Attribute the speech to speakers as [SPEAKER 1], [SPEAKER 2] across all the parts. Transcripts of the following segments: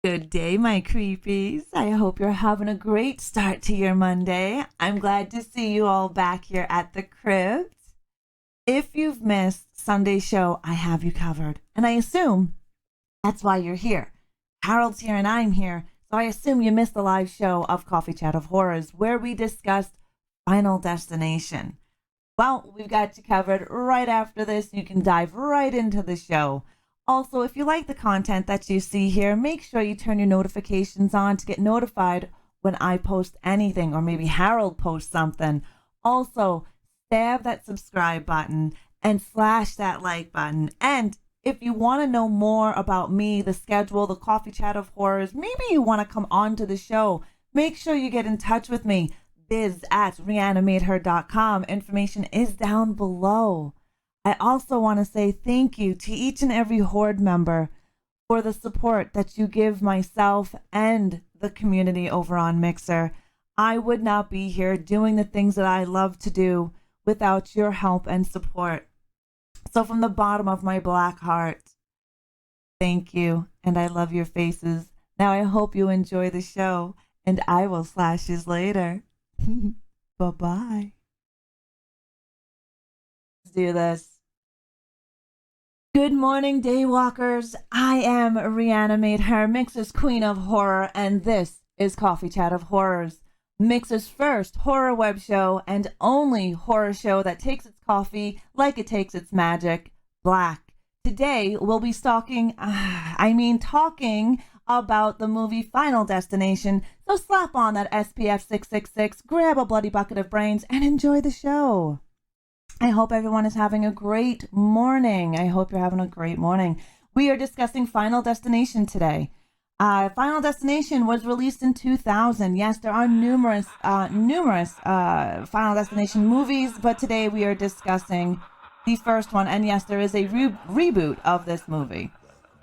[SPEAKER 1] Good day, my creepies. I hope you're having a great start to your Monday. I'm glad to see you all back here at the Crypt. If you've missed Sunday's show, I have you covered. And I assume that's why you're here. Harold's here and I'm here. So I assume you missed the live show of Coffee Chat of Horrors where we discussed Final Destination. Well, we've got you covered right after this. You can dive right into the show. Also, if you like the content that you see here, make sure you turn your notifications on to get notified when I post anything or maybe Harold posts something. Also, stab that subscribe button and slash that like button. And if you want to know more about me, the schedule, the Coffee Chat of Horrors, maybe you want to come on to the show, make sure you get in touch with me. biz@reanimateher.com. Information is down below. I also want to say thank you to each and every Horde member for the support that you give myself and the community over on Mixer. I would not be here doing the things that I love to do without your help and support. So from the bottom of my black heart, thank you, and I love your faces. Now I hope you enjoy the show, and I will slash yous later. Bye-bye. Let's do this. Good morning, Daywalkers. I am Reanimate Her, Mixer's Queen of Horror, and this is Coffee Chat of Horrors, Mixer's first horror web show and only horror show that takes its coffee like it takes its magic, black. Today, we'll be talking about the movie Final Destination, so slap on that SPF 666, grab a bloody bucket of brains, and enjoy the show. I hope everyone is having a great morning. I hope you're having a great morning. We are discussing Final Destination today. Final Destination was released in 2000. Yes, there are numerous Final Destination movies, but today we are discussing the first one. And yes, there is a reboot of this movie.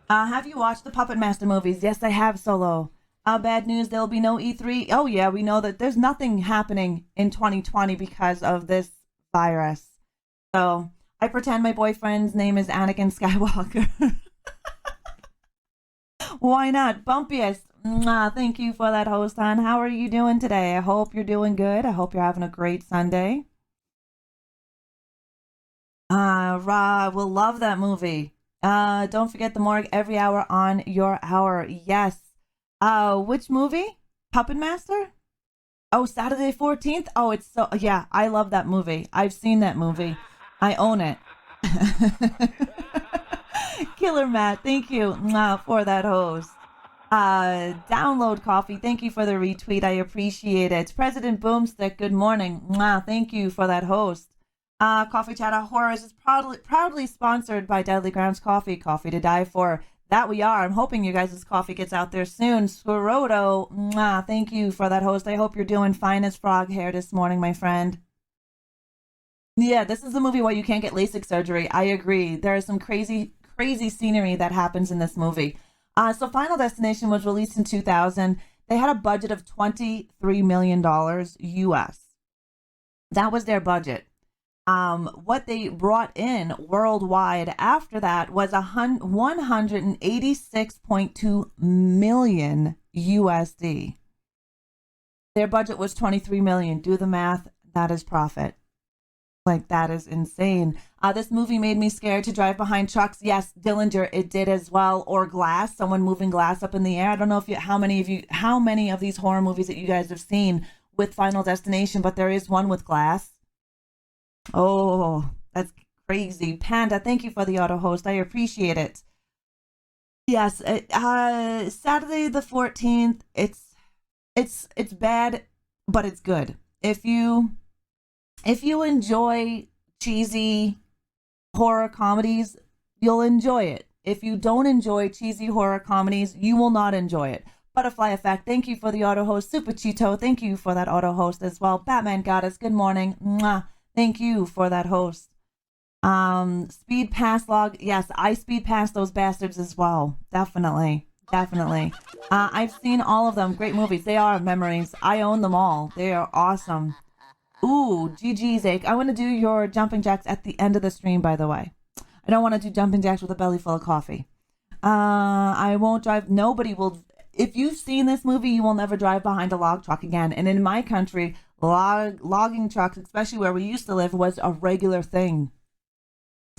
[SPEAKER 1] Have you watched the Puppet Master movies? Yes, I have, Solo. Bad news, there will be no E3. Oh yeah, we know that there's nothing happening in 2020 because of this virus. So I pretend my boyfriend's name is Anakin Skywalker. Why not? Bumpiest. Thank you for that, host, hon. How are you doing today? I hope you're doing good. I hope you're having a great Sunday. Ra will love that movie. Don't forget the morgue every hour on your hour. Yes. Which movie? Puppet Master? Oh, Saturday 14th? Oh, it's so, yeah, I love that movie. I've seen that movie. I own it. Killer Matt, thank you for that host. Download Coffee, thank you for the retweet. I appreciate it. President Boomstick, good morning. Thank you for that host. Coffee Chat of Horrors is proudly sponsored by Deadly Grounds Coffee, coffee to die for. That we are. I'm hoping you guys' coffee gets out there soon. Squirroto, thank you for that host. I hope you're doing fine as frog hair this morning, my friend. Yeah, this is the movie where you can't get LASIK surgery. I agree. There is some crazy scenery that happens in this movie. So Final Destination was released in 2000. They had a budget of $23 million US. That was their budget. What they brought in worldwide after that was 186.2 million USD. Their budget was 23 million. Do the math. That is profit. Like, that is insane. This movie made me scared to drive behind trucks. Yes, Dillinger, it did as well. Or glass, someone moving glass up in the air. I don't know how many of these horror movies that you guys have seen with Final Destination, but there is one with glass. Oh, that's crazy. Panda, thank you for the auto host. I appreciate it. Yes, Saturday the 14th. It's bad, but it's good. If you enjoy cheesy horror comedies, you'll enjoy it. If you don't enjoy cheesy horror comedies, you will not enjoy it. Butterfly Effect, thank you for the auto host. Super Cheeto, thank you for that auto host as well. Batman Goddess, good morning. Mwah. Thank you for that host. Speed Pass Log, yes, I speed pass those bastards as well. Definitely. I've seen all of them. Great movies. They are memories. I own them all. They are awesome. Ooh, GG's ache. I want to do your jumping jacks at the end of the stream, by the way. I don't want to do jumping jacks with a belly full of coffee. I won't drive. Nobody will if you've seen this movie, you will never drive behind a log truck again. And in my country, logging trucks, especially where we used to live, was a regular thing.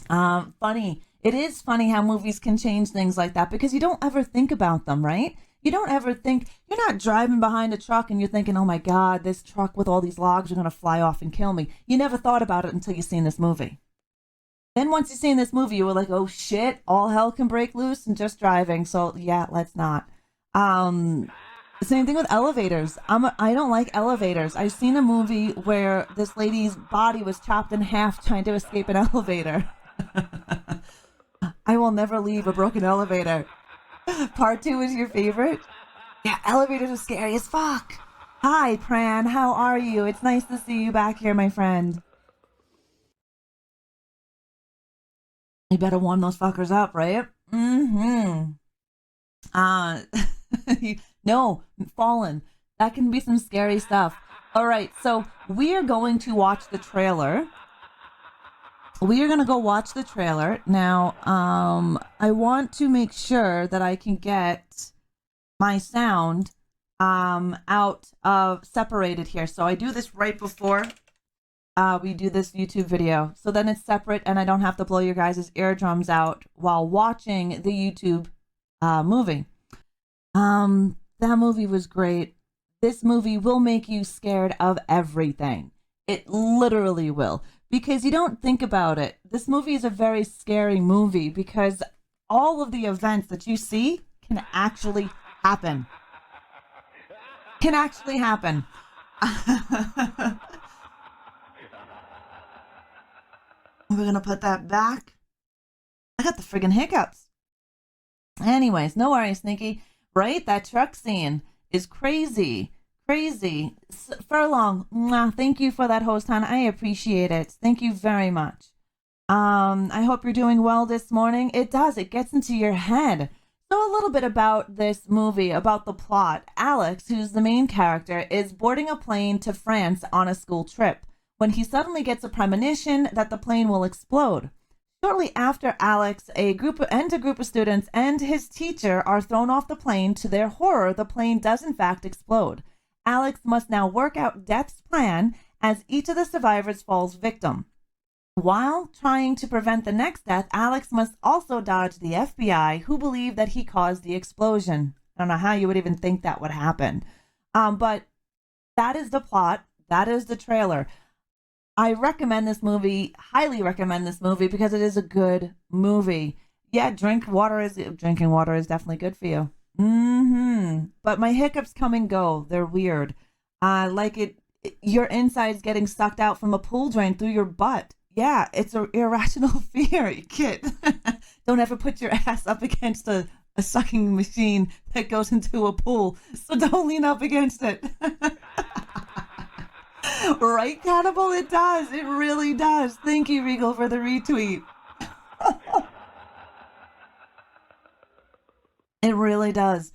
[SPEAKER 1] Funny. It is funny how movies can change things like that because you don't ever think about them, right? You don't ever think, you're not driving behind a truck and you're thinking, oh my God, this truck with all these logs are going to fly off and kill me. You never thought about it until you've seen this movie. Then once you've seen this movie, you were like, oh shit, all hell can break loose and just driving. So yeah, let's not. Same thing with elevators. I don't like elevators. I've seen a movie where this lady's body was chopped in half trying to escape an elevator. I will never leave a broken elevator. Part 2 is your favorite? Yeah, elevators are scary as fuck. Hi, Pran. How are you? It's nice to see you back here, my friend. You better warm those fuckers up, right? Mm-hmm. No, Fallen. That can be some scary stuff. All right, so we are going to watch the trailer. We are going to go watch the trailer. Now, I want to make sure that I can get my sound out of separated here. So I do this right before we do this YouTube video. So then it's separate and I don't have to blow your guys' eardrums out while watching the YouTube movie. That movie was great. This movie will make you scared of everything. It literally will. Because you don't think about it. This movie is a very scary movie because all of the events that you see can actually happen. Can actually happen. We're going to put that back. I got the friggin' hiccups. Anyways, no worries, Sneaky. Right? That truck scene is crazy. Crazy. Furlong, thank you for that host, hon. I appreciate it. Thank you very much. I hope you're doing well this morning. It does. It gets into your head. So a little bit about this movie, about the plot. Alex, who's the main character, is boarding a plane to France on a school trip when he suddenly gets a premonition that the plane will explode. Shortly after Alex, a group of students and his teacher are thrown off the plane. To their horror, the plane does in fact explode. Alex must now work out Death's plan as each of the survivors falls victim. While trying to prevent the next death, Alex must also dodge the FBI, who believe that he caused the explosion. I don't know how you would even think that would happen. But that is the plot. That is the trailer. I recommend this movie, highly recommend this movie because it is a good movie. Yeah, drinking water is definitely good for you. But my hiccups come and go. They're weird. Your insides getting sucked out from a pool drain through your butt. Yeah, it's an irrational fear, kid. Don't ever put your ass up against a sucking machine that goes into a pool. So don't lean up against it. Right, Cannibal? It does. It really does. Thank you, Regal, for the retweet. It really does.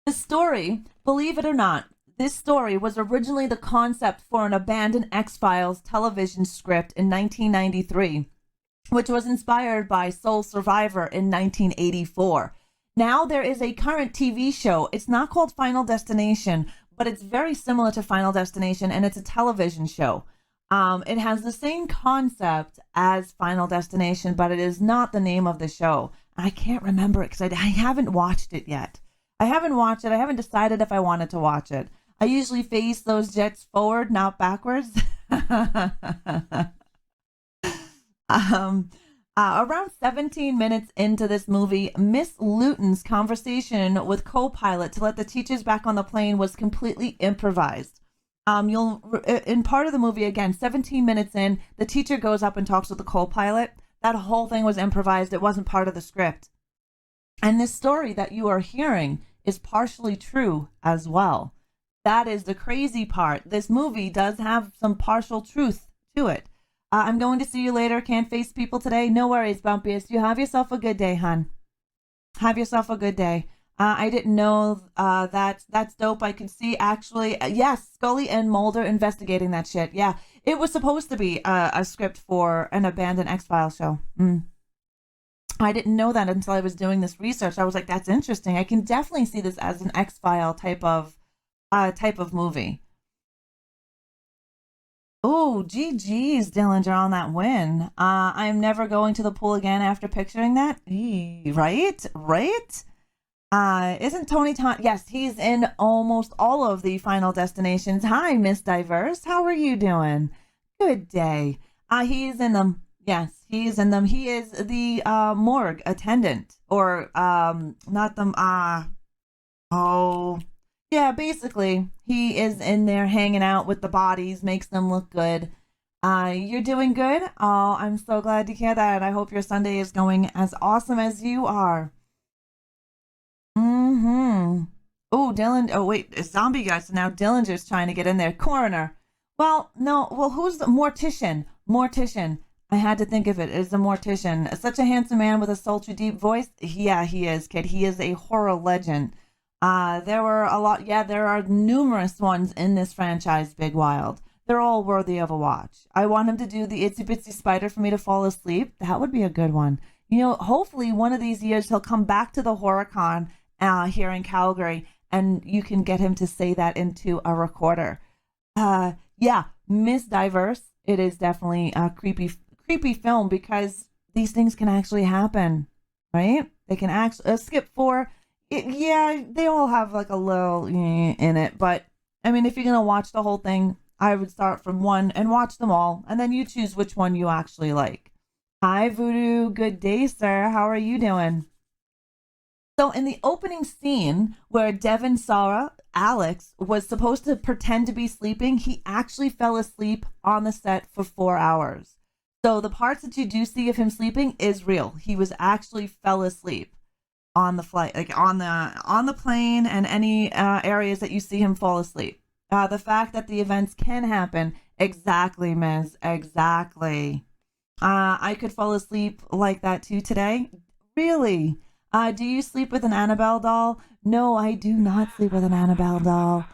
[SPEAKER 1] The story, believe it or not, this story was originally the concept for an abandoned X-Files television script in 1993, which was inspired by Soul Survivor in 1984. Now there is a current TV show. It's not called Final Destination, but it's very similar to Final Destination, and it's a television show. It has the same concept as Final Destination, but it is not the name of the show. I can't remember it because I haven't watched it yet. I haven't watched it. I haven't decided if I wanted to watch it. I usually face those jets forward, not backwards. Around 17 minutes into this movie, Miss Luton's conversation with co-pilot to let the teachers back on the plane was completely improvised. In part of the movie, again, 17 minutes in, the teacher goes up and talks with the co-pilot. That whole thing was improvised. It wasn't part of the script. And this story that you are hearing is partially true as well. That is the crazy part. This movie does have some partial truth to it. I'm going to see you later. Can't face people today. No worries, Bumpiest. You have yourself a good day, hon. Have yourself a good day. I didn't know that's dope. I can see actually, yes, Scully and Mulder investigating that shit. Yeah, it was supposed to be a script for an abandoned X-Files show. I didn't know that until I was doing this research. I was like, that's interesting. I can definitely see this as an X-File type of movie. Oh, GG's, Dillinger, on that win. I'm never going to the pool again after picturing that. Right? Right? Isn't Tony Todd? Yes, he's in almost all of the Final Destinations. Hi, Miss Diverse. How are you doing? Good day. He's in them. Yes, he's in them. He is the morgue attendant, or not them. Oh, yeah. Basically, he is in there hanging out with the bodies, makes them look good. You're doing good. Oh, I'm so glad to hear that. I hope your Sunday is going as awesome as you are. Mm-hmm. Oh, Dylan. Oh, wait. It's zombie guy. So now Dillinger's trying to get in there. Coroner. Well, no. Well, who's the mortician? Mortician. I had to think of it as a mortician. Such a handsome man with a sultry, deep voice. Yeah, he is, kid. He is a horror legend. There were a lot. Yeah, there are numerous ones in this franchise, Big Wild. They're all worthy of a watch. I want him to do the Itsy Bitsy Spider for me to fall asleep. That would be a good one. You know, hopefully one of these years he'll come back to the HorrorCon here in Calgary, and you can get him to say that into a recorder. Yeah, Miss Diverse. It is definitely a creepy film because these things can actually happen, right? They can actually skip four. Yeah, they all have like a little in it, but I mean, if you're gonna watch the whole thing, I would start from one and watch them all, and then you choose which one you actually like. Hi, Voodoo. Good day, sir. How are you doing? So, in the opening scene where Devin Sawa, Alex, was supposed to pretend to be sleeping, he actually fell asleep on the set for 4 hours. So, the parts that you do see of him sleeping is real. He was actually fell asleep on the flight, like on the plane, and any areas that you see him fall asleep. The fact that the events can happen, exactly, Miss, exactly. I could fall asleep like that too today. Really? Do you sleep with an Annabelle doll? No, I do not sleep with an Annabelle doll.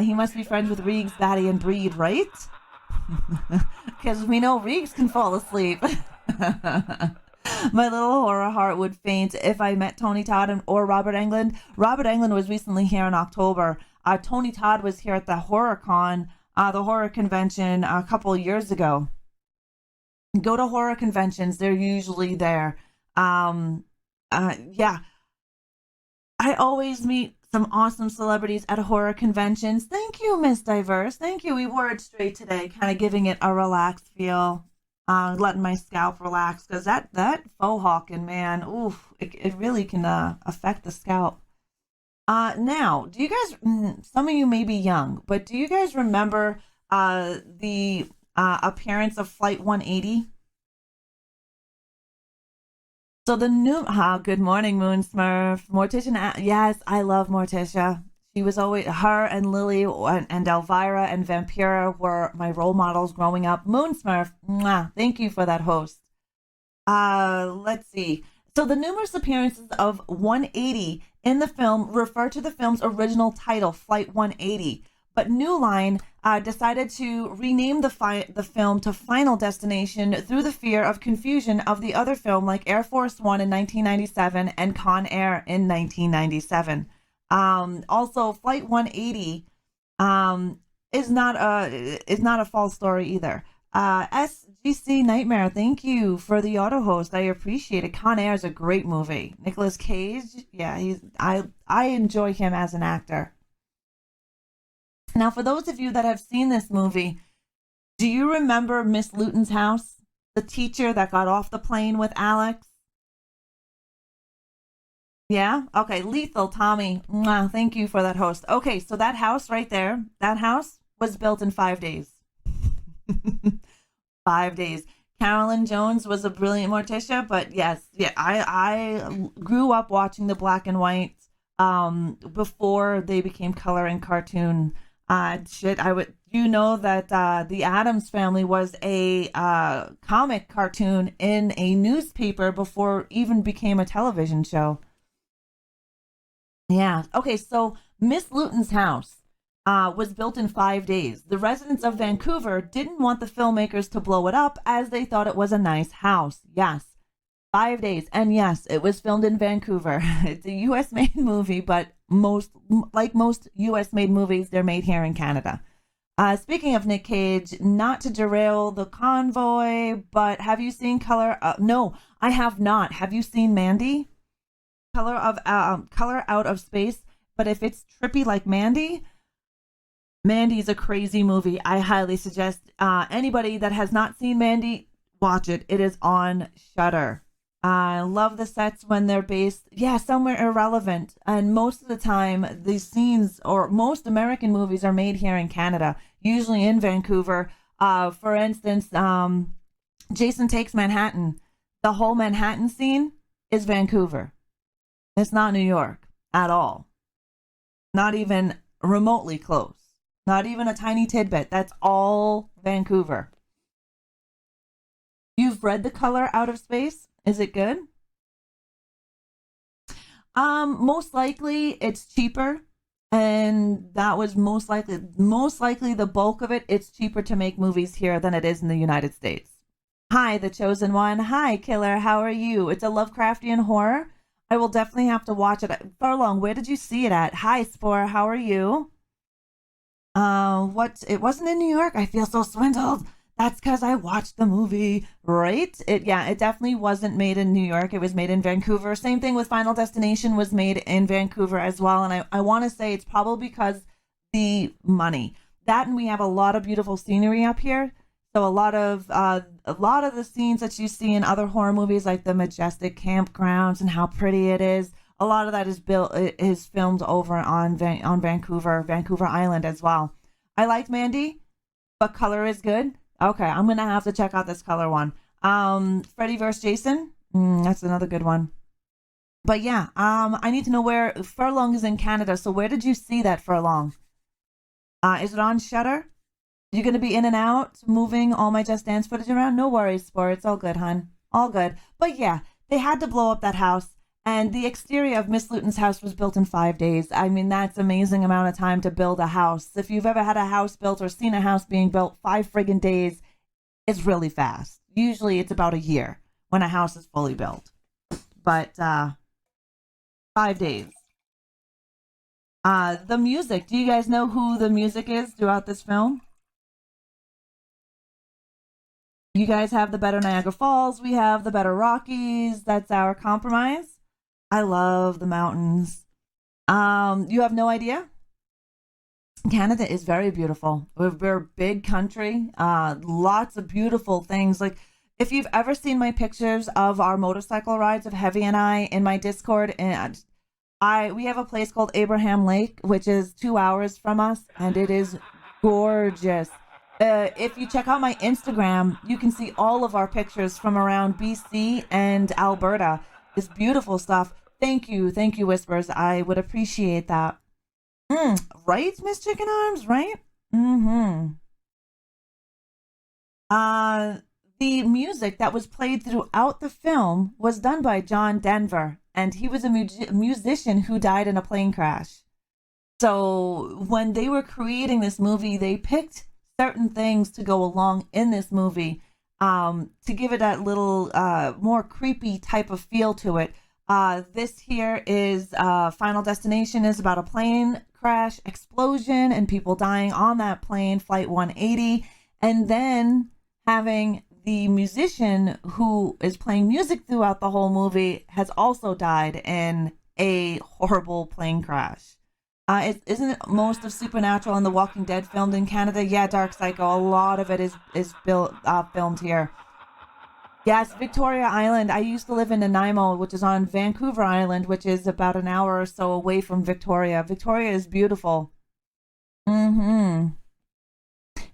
[SPEAKER 1] He must be friends with Reeves, Batty, and Breed, right? Because we know Reeves can fall asleep. My little horror heart would faint if I met Tony Todd or Robert Englund. Robert Englund was recently here in October. Tony Todd was here at the HorrorCon, the horror convention, a couple of years ago. Go to horror conventions; they're usually there. Yeah, I always meet some awesome celebrities at horror conventions. Thank you, Miss Diverse. Thank you. We wore it straight today, kind of giving it a relaxed feel, letting my scalp relax because that faux hawking, man, oof, it really can affect the scalp. Now, do you guys? Some of you may be young, but do you guys remember the appearance of Flight 180? So the new, good morning, Moon Smurf. Morticia, yes, I love Morticia. She was always, her and Lily and Elvira and Vampira were my role models growing up. Moon Smurf, mwah, thank you for that host. Let's see. So the numerous appearances of 180 in the film refer to the film's original title, Flight 180. But New Line decided to rename the film to Final Destination through the fear of confusion of the other film, like Air Force One in 1997 and Con Air in 1997. Also, Flight 180 is not a false story either. SGC Nightmare, thank you for the auto host. I appreciate it. Con Air is a great movie. Nicolas Cage, yeah, I enjoy him as an actor. Now, for those of you that have seen this movie, do you remember Miss Luton's house? The teacher that got off the plane with Alex? Yeah? Okay, Lethal, Tommy. Mwah, thank you for that host. Okay, so that house right there, that house was built in 5 days. 5 days. Carolyn Jones was a brilliant Morticia, but yes, yeah, I grew up watching the black and white before they became color and cartoon. I would, you know that the Addams Family was a comic cartoon in a newspaper before it even became a television show. Yeah. Okay, so Miss Luton's house was built in 5 days. The residents of Vancouver didn't want the filmmakers to blow it up as they thought it was a nice house. Yes. 5 days. And yes, it was filmed in Vancouver. It's a US made movie, but like most US made movies, they're made here in Canada. Speaking of Nick Cage, not to derail the convoy, but have you seen Color? No, I have not. Have you seen Mandy? Color Out of Space. But if it's trippy like Mandy, Mandy's a crazy movie. I highly suggest anybody that has not seen Mandy, watch it. It is on Shudder. I love the sets when they're based, somewhere irrelevant. And most of the time, these scenes or most American movies are made here in Canada, usually in Vancouver. For instance, Jason Takes Manhattan. The whole Manhattan scene is Vancouver. It's not New York at all. Not even remotely close. Not even a tiny tidbit. That's all Vancouver. You've read The Color Out of Space? Is it good? Most likely it's cheaper, and that was most likely the bulk of it. It's cheaper to make movies here than it is in the United States. Hi, The Chosen One. Hi, Killer. How are you? It's a Lovecraftian horror. I will definitely have to watch it. Furlong, where did you see it at? Hi, Spore. How are you? What? It wasn't in New York. I feel so swindled. That's because I watched the movie, right? It definitely wasn't made in New York. It was made in Vancouver. Same thing with Final Destination was made in Vancouver as well. And I want to say it's probably because the money. That, and we have a lot of beautiful scenery up here. So a lot of the scenes that you see in other horror movies, like the majestic campgrounds and how pretty it is, a lot of that is filmed over on Vancouver Island as well. I liked Mandy, but Color is good. Okay, I'm gonna have to check out this Color one. Freddy vs. Jason, that's another good one. But yeah, I need to know where Furlong is in Canada. So where did you see that, Furlong? Is it on Shudder? You're gonna be in and out, moving all my Just Dance footage around? No worries, Sport. It's all good, hun. All good. But yeah, they had to blow up that house. And the exterior of Miss Luton's house was built in 5 days. I mean, that's an amazing amount of time to build a house. If you've ever had a house built or seen a house being built, 5 friggin' days, it's really fast. Usually it's about a year when a house is fully built. But 5 days. The music. Do you guys know who the music is throughout this film? You guys have the better Niagara Falls. We have the better Rockies. That's our compromise. I love the mountains. You have no idea? Canada is very beautiful. We're a big country. Lots of beautiful things. Like, if you've ever seen my pictures of our motorcycle rides of Heavy and I in my Discord, and we have a place called Abraham Lake, which is 2 hours from us, and it is gorgeous. If you check out my Instagram, you can see all of our pictures from around BC and Alberta. It's beautiful stuff. Thank you, Whispers. I would appreciate that. Right, Miss Chicken Arms, right? The music that was played throughout the film was done by John Denver, and he was a musician who died in a plane crash. So when they were creating this movie, they picked certain things to go along in this movie to give it that little more creepy type of feel to it. This here is Final Destination is about a plane crash explosion and people dying on that plane, Flight 180, and then having the musician who is playing music throughout the whole movie has also died in a horrible plane crash. Isn't it most of Supernatural and The Walking Dead filmed in Canada? Yeah, Dark Psycho. A lot of it is filmed here. Yes, Victoria Island. I used to live in Nanaimo, which is on Vancouver Island, which is about an hour or so away from Victoria. Victoria is beautiful.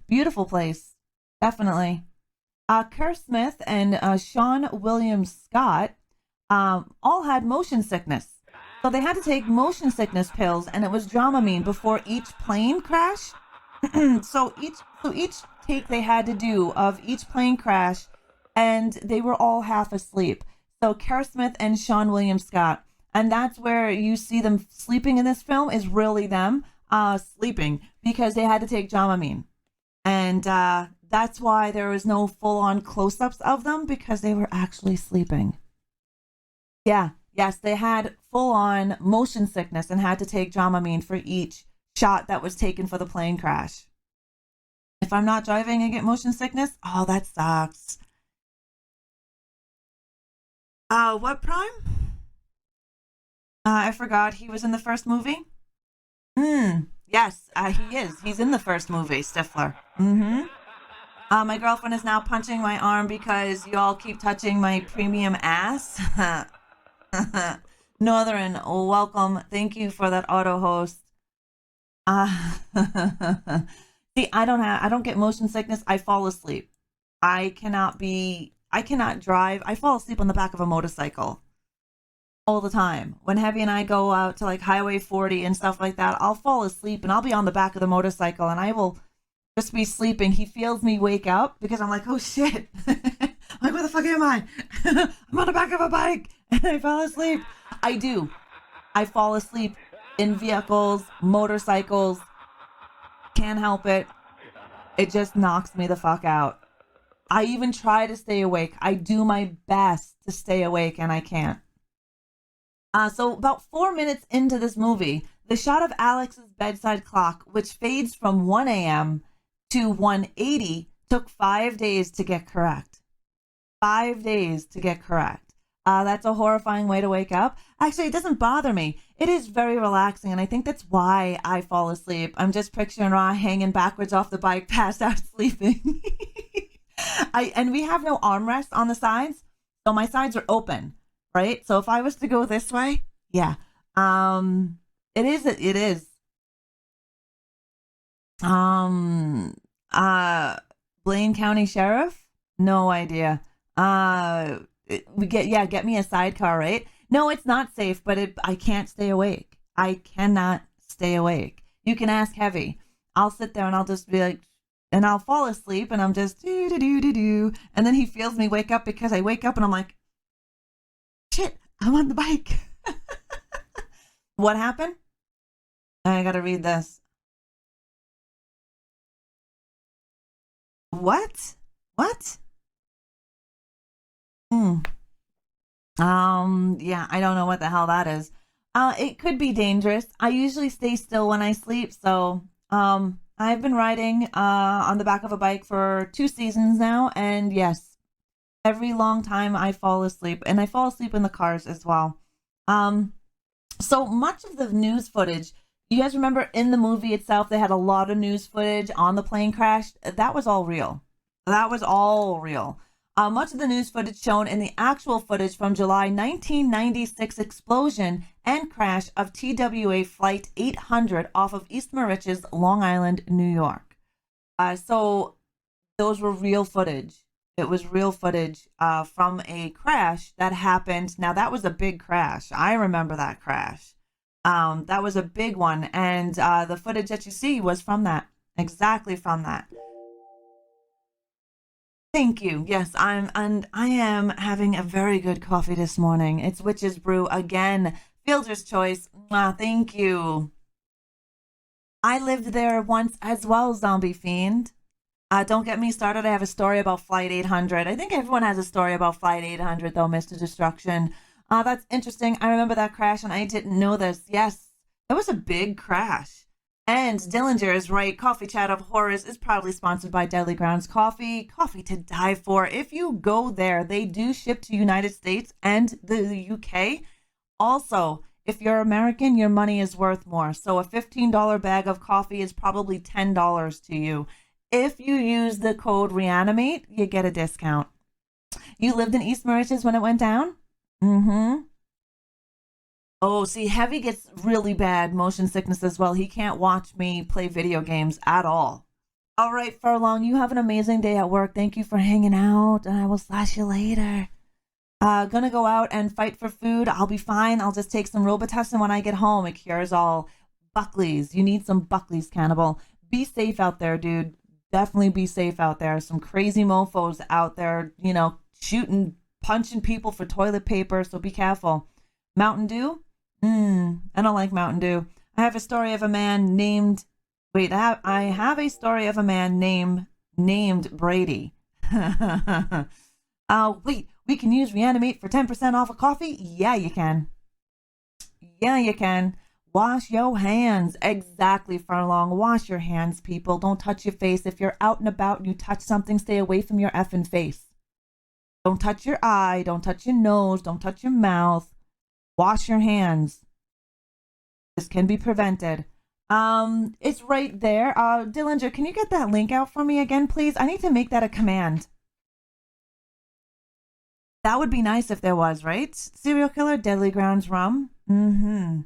[SPEAKER 1] Beautiful place. Definitely. Kerr Smith and Sean William Scott all had motion sickness. So they had to take motion sickness pills, and it was Dramamine before each plane crash. so each take they had to do of each plane crash, and they were all half asleep. So Kerr Smith and Sean William Scott, and that's where you see them sleeping in this film is really them sleeping because they had to take Dramamine, and that's why there was no full-on close-ups of them because they were actually sleeping. Yeah, yes, they had full on motion sickness and had to take Dramamine for each shot that was taken for the plane crash. If I'm not driving and get motion sickness, oh, that sucks. What Prime? I forgot he was in the first movie. Yes, he is. He's in the first movie, Stifler. Mm-hmm. My girlfriend is now punching my arm because y'all keep touching my premium ass. Northern, welcome. Thank you for that auto host. Uh, See, I don't get motion sickness. I fall asleep. I cannot drive. I fall asleep on the back of a motorcycle all the time. When Heavy and I go out to like Highway 40 and stuff like that, I'll fall asleep and I'll be on the back of the motorcycle and I will just be sleeping. He feels me wake up because I'm like, oh shit. Like, where the fuck am I? I'm on the back of a bike and I fell asleep. I do. I fall asleep in vehicles, motorcycles. Can't help it. It just knocks me the fuck out. I even try to stay awake. I do my best to stay awake and I can't. So about 4 minutes into this movie, the shot of Alex's bedside clock, which fades from 1 a.m. to 1:80, took 5 days to get correct. 5 days to get correct. That's a horrifying way to wake up. Actually, it doesn't bother me. It is very relaxing, and I think that's why I fall asleep. I'm just picturing Ra hanging backwards off the bike, passed out sleeping. And we have no armrest on the sides, so my sides are open, right? So if I was to go this way, yeah, it is. Um, Blaine County Sheriff? No idea. Get me a sidecar, right? No, it's not safe, but I can't stay awake. I cannot stay awake. You can ask Heavy. I'll sit there and I'll just be like, and I'll fall asleep and I'm just do do do do do, and then he feels me wake up because I wake up and I'm like, shit, I'm on the bike. What happened? I gotta read this. What? What? Hmm. Yeah, I don't know what the hell that is. It could be dangerous. I usually stay still when I sleep, so I've been riding on the back of a bike for 2 seasons now, and yes, every long time I fall asleep, and I fall asleep in the cars as well. Um, so much of the news footage, you guys remember in the movie itself, they had a lot of news footage on the plane crash. That was all real. That was all real. Much of the news footage shown in the actual footage from July 1996 explosion and crash of TWA Flight 800 off of East Moriches, Long Island, New York. So those were real footage. It was real footage from a crash that happened. Now, that was a big crash. I remember that crash. That was a big one. And the footage that you see was from that, exactly from that. Thank you. Yes, and I am having a very good coffee this morning. It's Witch's Brew again. Fielder's Choice. Thank you. I lived there once as well, Zombie Fiend. Don't get me started. I have a story about Flight 800. I think everyone has a story about Flight 800, though, Mr. Destruction. That's interesting. I remember that crash, and I didn't know this. Yes, it was a big crash. And Dillinger is right. Coffee Chat of Horrors is proudly sponsored by Deadly Grounds Coffee. Coffee to die for. If you go there, they do ship to United States and the UK. Also, if you're American, your money is worth more. So a $15 bag of coffee is probably $10 to you. If you use the code REANIMATE, you get a discount. You lived in East Moriches when it went down? Mm-hmm. Oh, see, Heavy gets really bad motion sickness as well. He can't watch me play video games at all. All right, Furlong, you have an amazing day at work. Thank you for hanging out, and I will slash you later. Gonna go out and fight for food. I'll be fine. I'll just take some Robitussin when I get home. It cures all. Buckley's. You need some Buckley's, Cannibal. Be safe out there, dude. Definitely be safe out there. Some crazy mofos out there, shooting, punching people for toilet paper, so be careful. Mountain Dew? I don't like Mountain Dew. I have a story of a man named. Wait, I have a story of a man named Brady. Wait, We can use Reanimate for 10% off a coffee. Yeah, you can. Yeah, you can. Wash your hands. Exactly, Furlong. Wash your hands, people. Don't touch your face. If you're out and about and you touch something, stay away from your effing face. Don't touch your eye. Don't touch your nose. Don't touch your mouth. Wash your hands. This can be prevented. It's right there. Dillinger, can you get that link out for me again, please? I need to make that a command. That would be nice if there was, right? Serial killer, Deadly Grounds rum. Mm-hmm.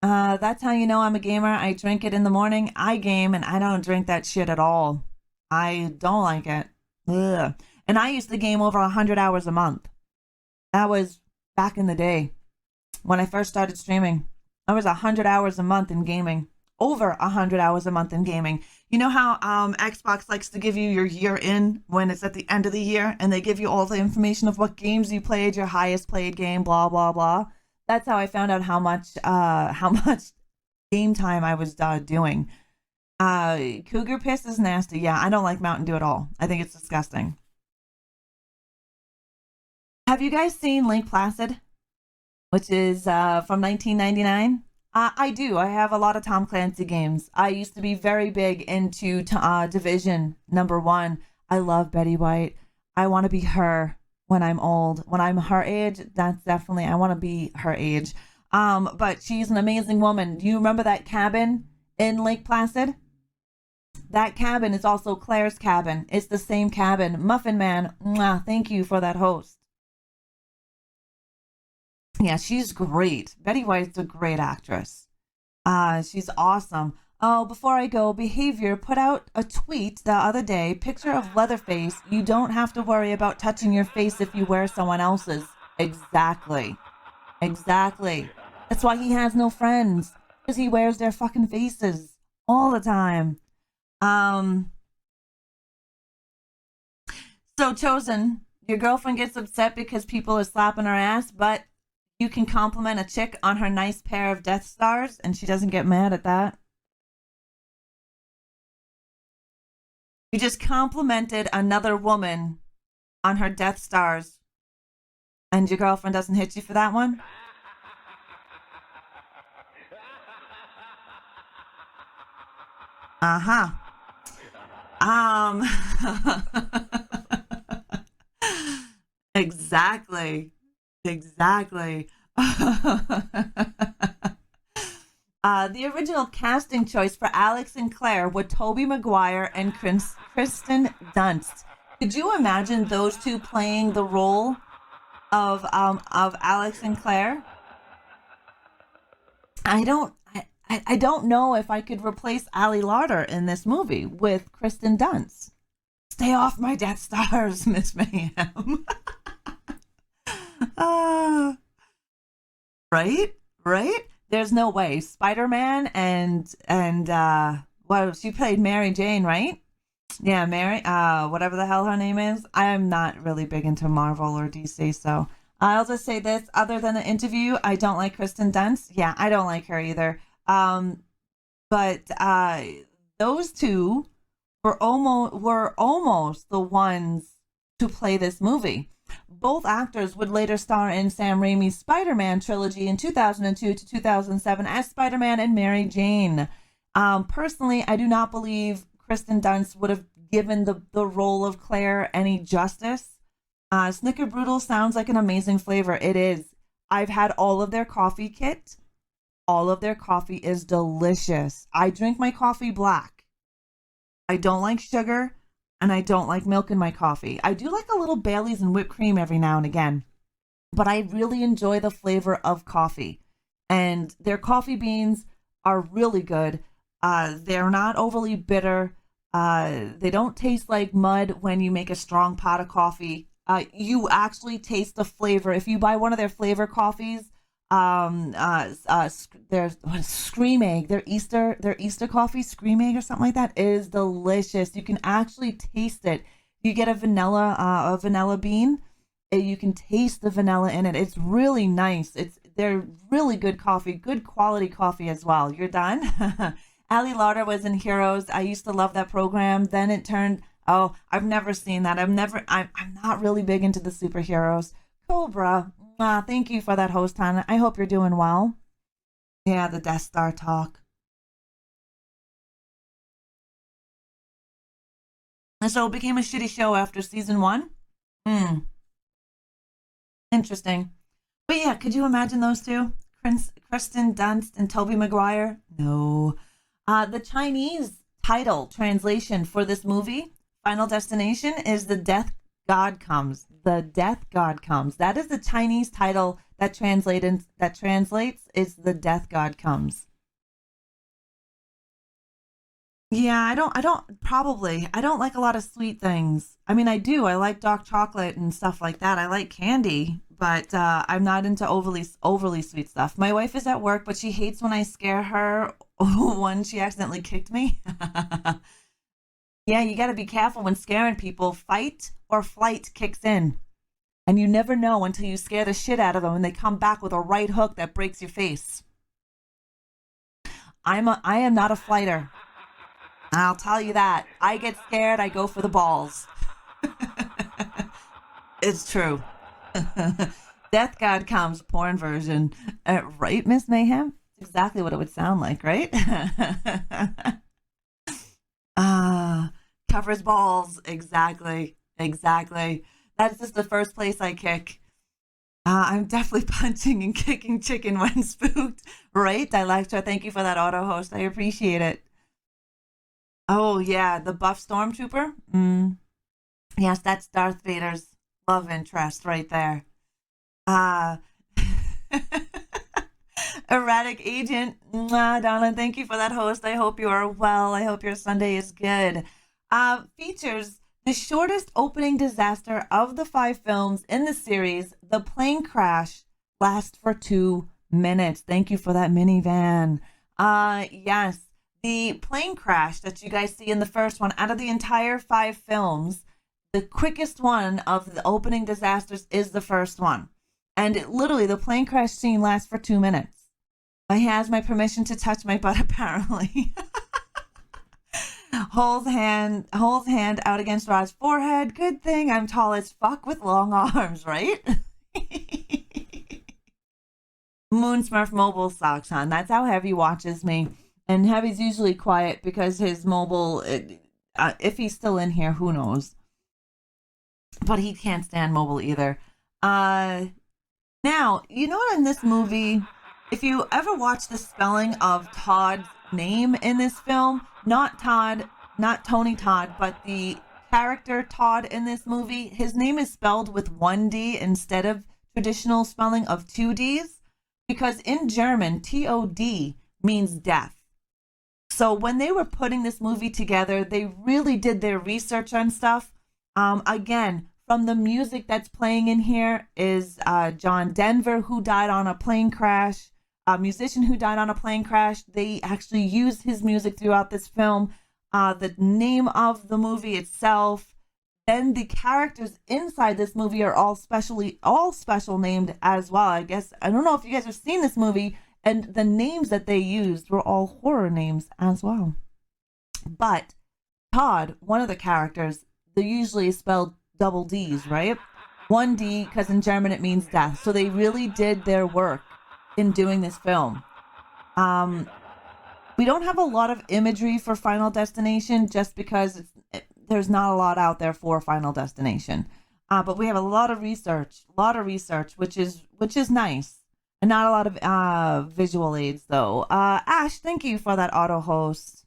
[SPEAKER 1] That's how you know I'm a gamer. I drink it in the morning. I game, and I don't drink that shit at all. I don't like it. Ugh. And I used to game over 100 hours a month. That was back in the day when I first started streaming. I was 100 hours a month in gaming. Over 100 hours a month in gaming. You know how Xbox likes to give you your year in when it's at the end of the year, and they give you all the information of what games you played, your highest played game, blah blah blah. That's how I found out how much game time I was doing. Cougar piss is nasty. Yeah, I don't like Mountain Dew at all. I think it's disgusting. Have you guys seen Lake Placid, which is from 1999? I do. I have a lot of Tom Clancy games. I used to be very big into Division #1. I love Betty White. I want to be her when I'm old. When I'm her age, that's definitely, I want to be her age. But she's an amazing woman. Do you remember that cabin in Lake Placid? That cabin is also Claire's cabin. It's the same cabin. Muffin Man, mwah, thank you for that host. Yeah, she's great. Betty White's a great actress. She's awesome. Oh, before I go, Behavior put out a tweet the other day, picture of Leatherface. You don't have to worry about touching your face if you wear someone else's. Exactly. Exactly. That's why he has no friends, because he wears their fucking faces all the time. So Chosen, your girlfriend gets upset because people are slapping her ass, but you can compliment a chick on her nice pair of Death Stars, and she doesn't get mad at that. You just complimented another woman on her Death Stars, and your girlfriend doesn't hit you for that one? Uh-huh. Exactly. Exactly. The original casting choice for Alex and Claire were Tobey Maguire and Kristen Dunst. Could you imagine those two playing the role of Alex and Claire? I don't know if I could replace Ali Larter in this movie with Kristen Dunst. Stay off my Death Stars, Miss Mayhem. Right? There's no way. Spider-Man and well, she played Mary Jane, right? Yeah, Mary, whatever the hell her name is. I am not really big into Marvel or DC, so I'll just say this. Other than the interview, I don't like Kristen Dunst. Yeah, I don't like her either. But those two were almost the ones to play this movie. Both actors would later star in Sam Raimi's Spider-Man trilogy in 2002 to 2007 as Spider-Man and Mary Jane. Personally, I do not believe Kristen Dunst would have given the role of Claire any justice. Snickerdoodle sounds like an amazing flavor. It is. I've had all of their coffee kit. All of their coffee is delicious. I drink my coffee black. I don't like sugar, and I don't like milk in my coffee. I do like a little Bailey's and whipped cream every now and again, but I really enjoy the flavor of coffee. And their coffee beans are really good. They're not overly bitter. They don't taste like mud when you make a strong pot of coffee. You actually taste the flavor. If you buy one of their flavor coffees, there's Scream Egg, their Easter coffee, Scream Egg or something like that, is delicious. You can actually taste it. You get a vanilla bean, you can taste the vanilla in it. It's really nice. They're really good coffee, good quality coffee as well. You're done. Ali Larter was in Heroes. I used to love that program. Then it turned Oh, I've never seen that. I'm not really big into the superheroes. Cobra, thank you for that host, hon. I hope you're doing well. Yeah, the Death Star talk. And so it became a shitty show after season one. Hmm, interesting. But yeah, could you imagine those two? Kristen Dunst and Toby Maguire? No. The Chinese title translation for this movie, Final Destination, is The Death God Comes. The Death God Comes. That is the Chinese title that translates is The Death God Comes. Yeah, I don't like a lot of sweet things. I mean, I do. I like dark chocolate and stuff like that. I like candy, but I'm not into overly sweet stuff. My wife is at work, but she hates when I scare her when she accidentally kicked me. Yeah, you got to be careful when scaring people. Fight or flight kicks in, and you never know until you scare the shit out of them and they come back with a right hook that breaks your face. I am not a fighter. I'll tell you that. I get scared, I go for the balls. It's true. Death God Comes, porn version. Right, Miss Mayhem? Exactly what it would sound like, right? Covers balls. Exactly. Exactly. That's just the first place I kick. I'm definitely punching and kicking chicken when spooked. Right, Dilectra? Thank you for that auto host. I appreciate it. Oh yeah, the buff stormtrooper. Yes, that's Darth Vader's love interest right there. Uh Erratic agent. Donna, thank you for that host. I hope you are well. I hope your Sunday is good. Features the shortest opening disaster of the five films in the series. The plane crash lasts for 2 minutes. Thank you for that minivan. Yes, the plane crash that you guys see in the first one, out of the entire five films, the quickest one of the opening disasters is the first one. And literally, the plane crash scene lasts for 2 minutes. He has my permission to touch my butt, apparently. holds hand out against Rod's forehead. Good thing I'm tall as fuck with long arms, right? Moon Smurf mobile socks on. That's how Heavy watches me. And Heavy's usually quiet because his mobile, if he's still in here, who knows? But he can't stand mobile either. Now, you know in this movie, if you ever watch the spelling of Todd's name in this film, not Todd, not Tony Todd, but the character Todd in this movie, his name is spelled with one D instead of traditional spelling of two Ds, because in German, TOD means death. So when they were putting this movie together, they really did their research on stuff. Again, from the music that's playing in here is John Denver, who died on a plane crash, a musician who died on a plane crash. They actually used his music throughout this film. The name of the movie itself, then the characters inside this movie are all special named as well. I guess I don't know if you guys have seen this movie, and the names that they used were all horror names as well. But Todd, one of the characters, they usually spelled double D's, right? One D, because in German it means death. So they really did their work in doing this film. We don't have a lot of imagery for Final Destination just because there's not a lot out there for Final Destination. But we have a lot of research, which is nice. And not a lot of visual aids, though. Ash, thank you for that auto host.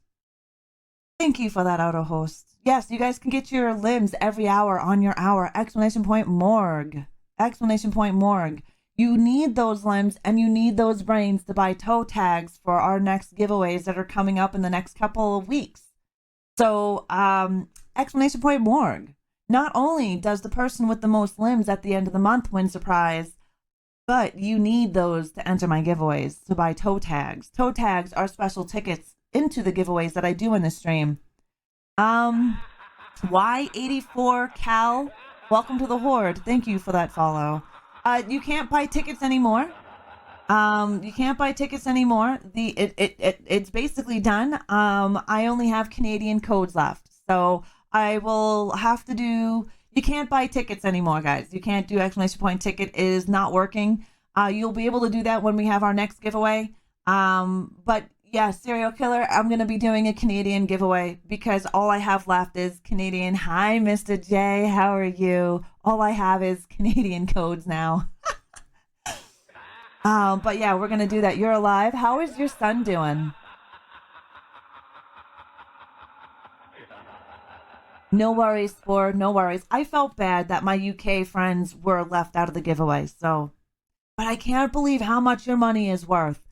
[SPEAKER 1] Thank you for that auto host. Yes, you guys can get your limbs every hour on your hour. Exclamation point morgue. Exclamation point morgue. You need those limbs and you need those brains to buy toe tags for our next giveaways that are coming up in the next couple of weeks. So, exclamation point morgue. Not only does the person with the most limbs at the end of the month win surprise, but you need those to enter my giveaways to buy toe tags. Toe tags are special tickets into the giveaways that I do in the stream. Y84 Cal, welcome to the Horde. Thank you for that follow. You can't buy tickets anymore. You can't buy tickets anymore. It's basically done. I only have Canadian codes left. So I will have to do. You can't buy tickets anymore, guys. You can't do exclamation point ticket. It is not working. You'll be able to do that when we have our next giveaway. But yeah, serial killer. I'm gonna be doing a Canadian giveaway because all I have left is Canadian. Hi, Mr. J. How are you? All I have is Canadian codes now. But yeah, we're gonna do that. You're alive. How is your son doing? No worries, Spore. No worries. I felt bad that my UK friends were left out of the giveaway. So, but I can't believe how much your money is worth.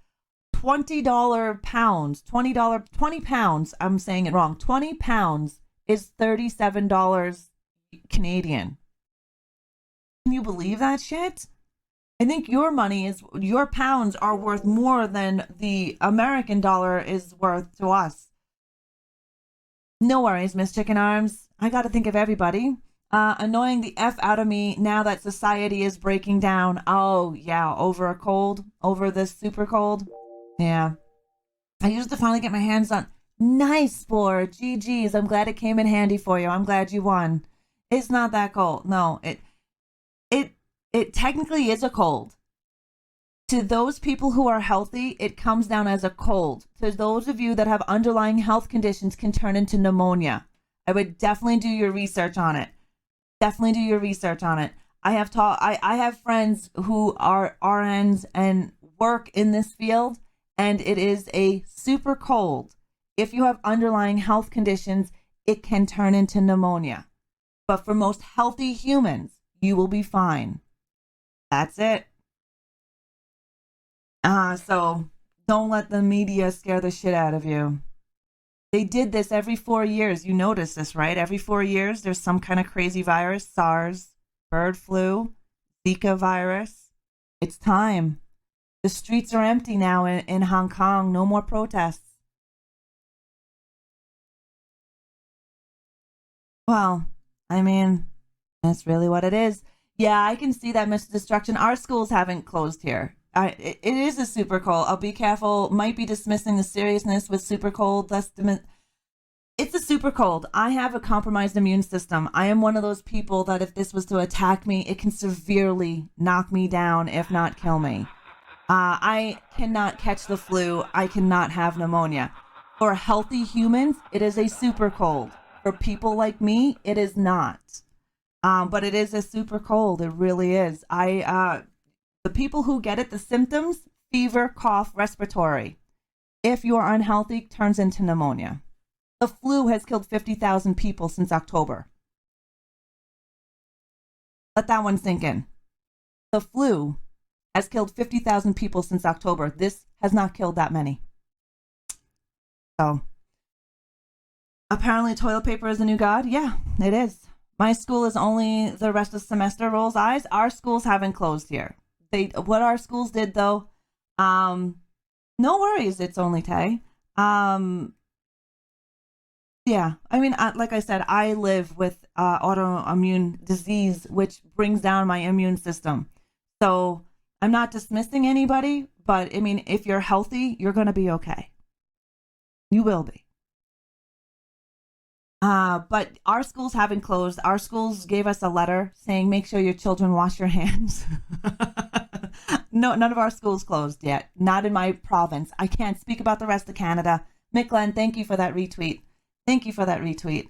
[SPEAKER 1] $20 pounds, $20, 20 pounds. I'm saying it wrong. 20 pounds is $37 Canadian. Can you believe that shit? I think your pounds are worth more than the American dollar is worth to us. No worries, Miss Chicken Arms. I got to think of everybody. Annoying the F out of me now that society is breaking down. Oh, yeah, over a cold, over this super cold. Yeah. I used to finally get my hands on. Nice, Spore. GG's. I'm glad it came in handy for you. I'm glad you won. It's not that cold. No, it, it technically is a cold. To those people who are healthy, it comes down as a cold. To those of you that have underlying health conditions, can turn into pneumonia. I would definitely do your research on it. Definitely do your research on it. I have friends who are RNs and work in this field, and it is a super cold. If you have underlying health conditions, it can turn into pneumonia. But for most healthy humans, you will be fine. That's it. So don't let the media scare the shit out of you. They did this every 4 years. You notice this, right? Every 4 years, there's some kind of crazy virus, SARS, bird flu, Zika virus. It's time. The streets are empty now in Hong Kong. No more protests. Well, I mean, that's really what it is. Yeah, I can see that, Mr. Destruction. Our schools haven't closed here. It is a super cold. I'll be careful. Might be dismissing the seriousness with super cold. It's a super cold. I have a compromised immune system. I am one of those people that if this was to attack me, it can severely knock me down, if not kill me. I cannot catch the flu. I cannot have pneumonia. For healthy humans, it is a super cold. For people like me, it is not. But it is a super cold. It really is. The people who get it, the symptoms, fever, cough, respiratory. If you are unhealthy, turns into pneumonia. The flu has killed 50,000 people since October. Let that one sink in. The flu has killed 50,000 people since October. This has not killed that many. So, apparently toilet paper is the new god. Yeah, it is. My school is only the rest of the semester rolls eyes. Our schools haven't closed here. What our schools did though, no worries. It's only Tay. Yeah, I mean, like I said, I live with autoimmune disease, which brings down my immune system. So I'm not dismissing anybody, but I mean, if you're healthy, you're going to be okay. You will be. But our schools haven't closed. Our schools gave us a letter saying, make sure your children wash your hands. No, none of our schools closed yet. Not in my province. I can't speak about the rest of Canada. Mick thank you for that retweet. Thank you for that retweet.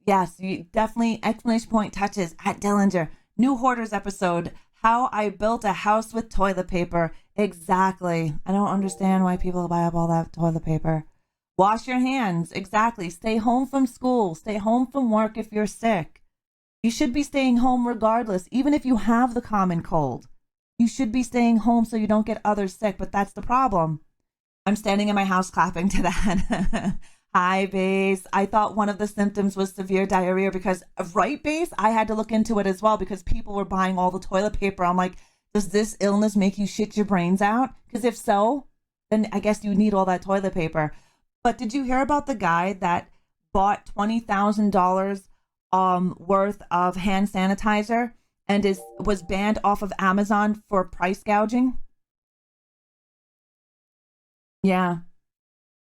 [SPEAKER 1] Yes, you definitely exclamation point touches at Dillinger. New Hoarders episode. How I built a house with toilet paper. Exactly. I don't understand why people buy up all that toilet paper. Wash your hands. Exactly. Stay home from school. Stay home from work if you're sick. You should be staying home regardless, even if you have the common cold. You should be staying home so you don't get others sick, but that's the problem. I'm standing in my house clapping to that. Hi, Base. I thought one of the symptoms was severe diarrhea because, right, Base? I had to look into it as well because people were buying all the toilet paper. I'm like, does this illness make you shit your brains out? Because if so, then I guess you need all that toilet paper. But did you hear about the guy that bought $20,000 worth of hand sanitizer and was banned off of Amazon for price gouging? Yeah,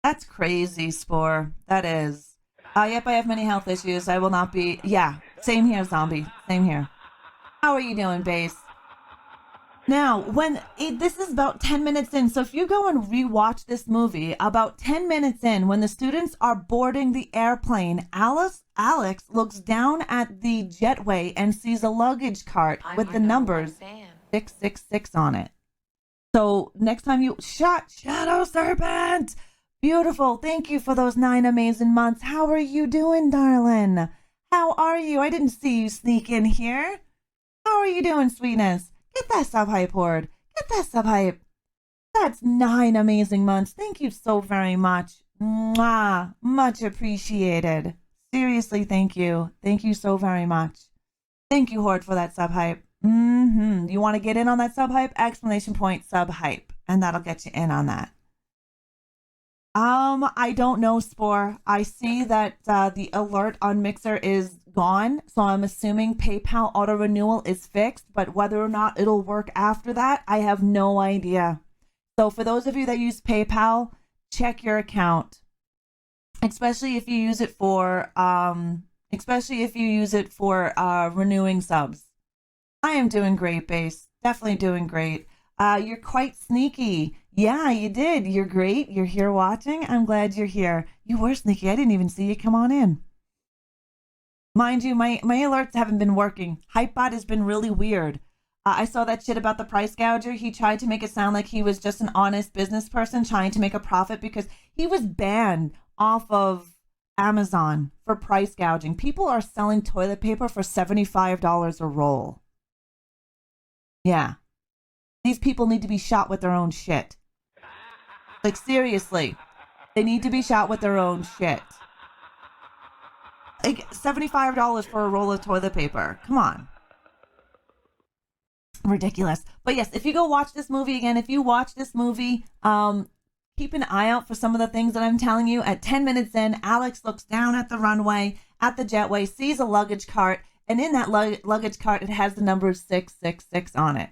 [SPEAKER 1] that's crazy, Spore. That is. Yep, I have many health issues. I will not be. Yeah, same here, zombie. Same here. How are you doing, base? Now, this is about 10 minutes in, so if you go and rewatch this movie, about 10 minutes in, when the students are boarding the airplane, Alex looks down at the jetway and sees a luggage cart with the numbers 666 on it. So next time you Shadow Serpent, beautiful. Thank you for those 9 amazing months. How are you doing, darling? How are you? I didn't see you sneak in here. How are you doing, sweetness? Get that sub hype, Horde. Get that sub hype. That's 9 amazing months. Thank you so very much. Mwah. Much appreciated. Seriously, thank you. Thank you so very much. Thank you, Horde, for that sub hype. You want to get in on that sub hype? Exclamation point sub hype. And that'll get you in on that. I don't know, Spore. I see that the alert on Mixer is gone, so I'm assuming PayPal auto renewal is fixed, but whether or not it'll work after that, I have no idea. So for those of you that use PayPal, check your account, especially if you use it for renewing subs. I am doing great, base. Definitely doing great. You're quite sneaky. Yeah, you did. You're great. You're here watching. I'm glad you're here. You were sneaky. I didn't even see you come on in. Mind you, my alerts haven't been working. Hypebot has been really weird. I saw that shit about the price gouger. He tried to make it sound like he was just an honest business person trying to make a profit because he was banned off of Amazon for price gouging. People are selling toilet paper for $75 a roll. Yeah. These people need to be shot with their own shit. Like, seriously. They need to be shot with their own shit. Like, $75 for a roll of toilet paper. Come on. Ridiculous. But yes, if you go watch this movie again, if you watch this movie, keep an eye out for some of the things that I'm telling you. At 10 minutes in, Alex looks down at the runway, at the jetway, sees a luggage cart, and in that luggage cart, it has the number 666 on it.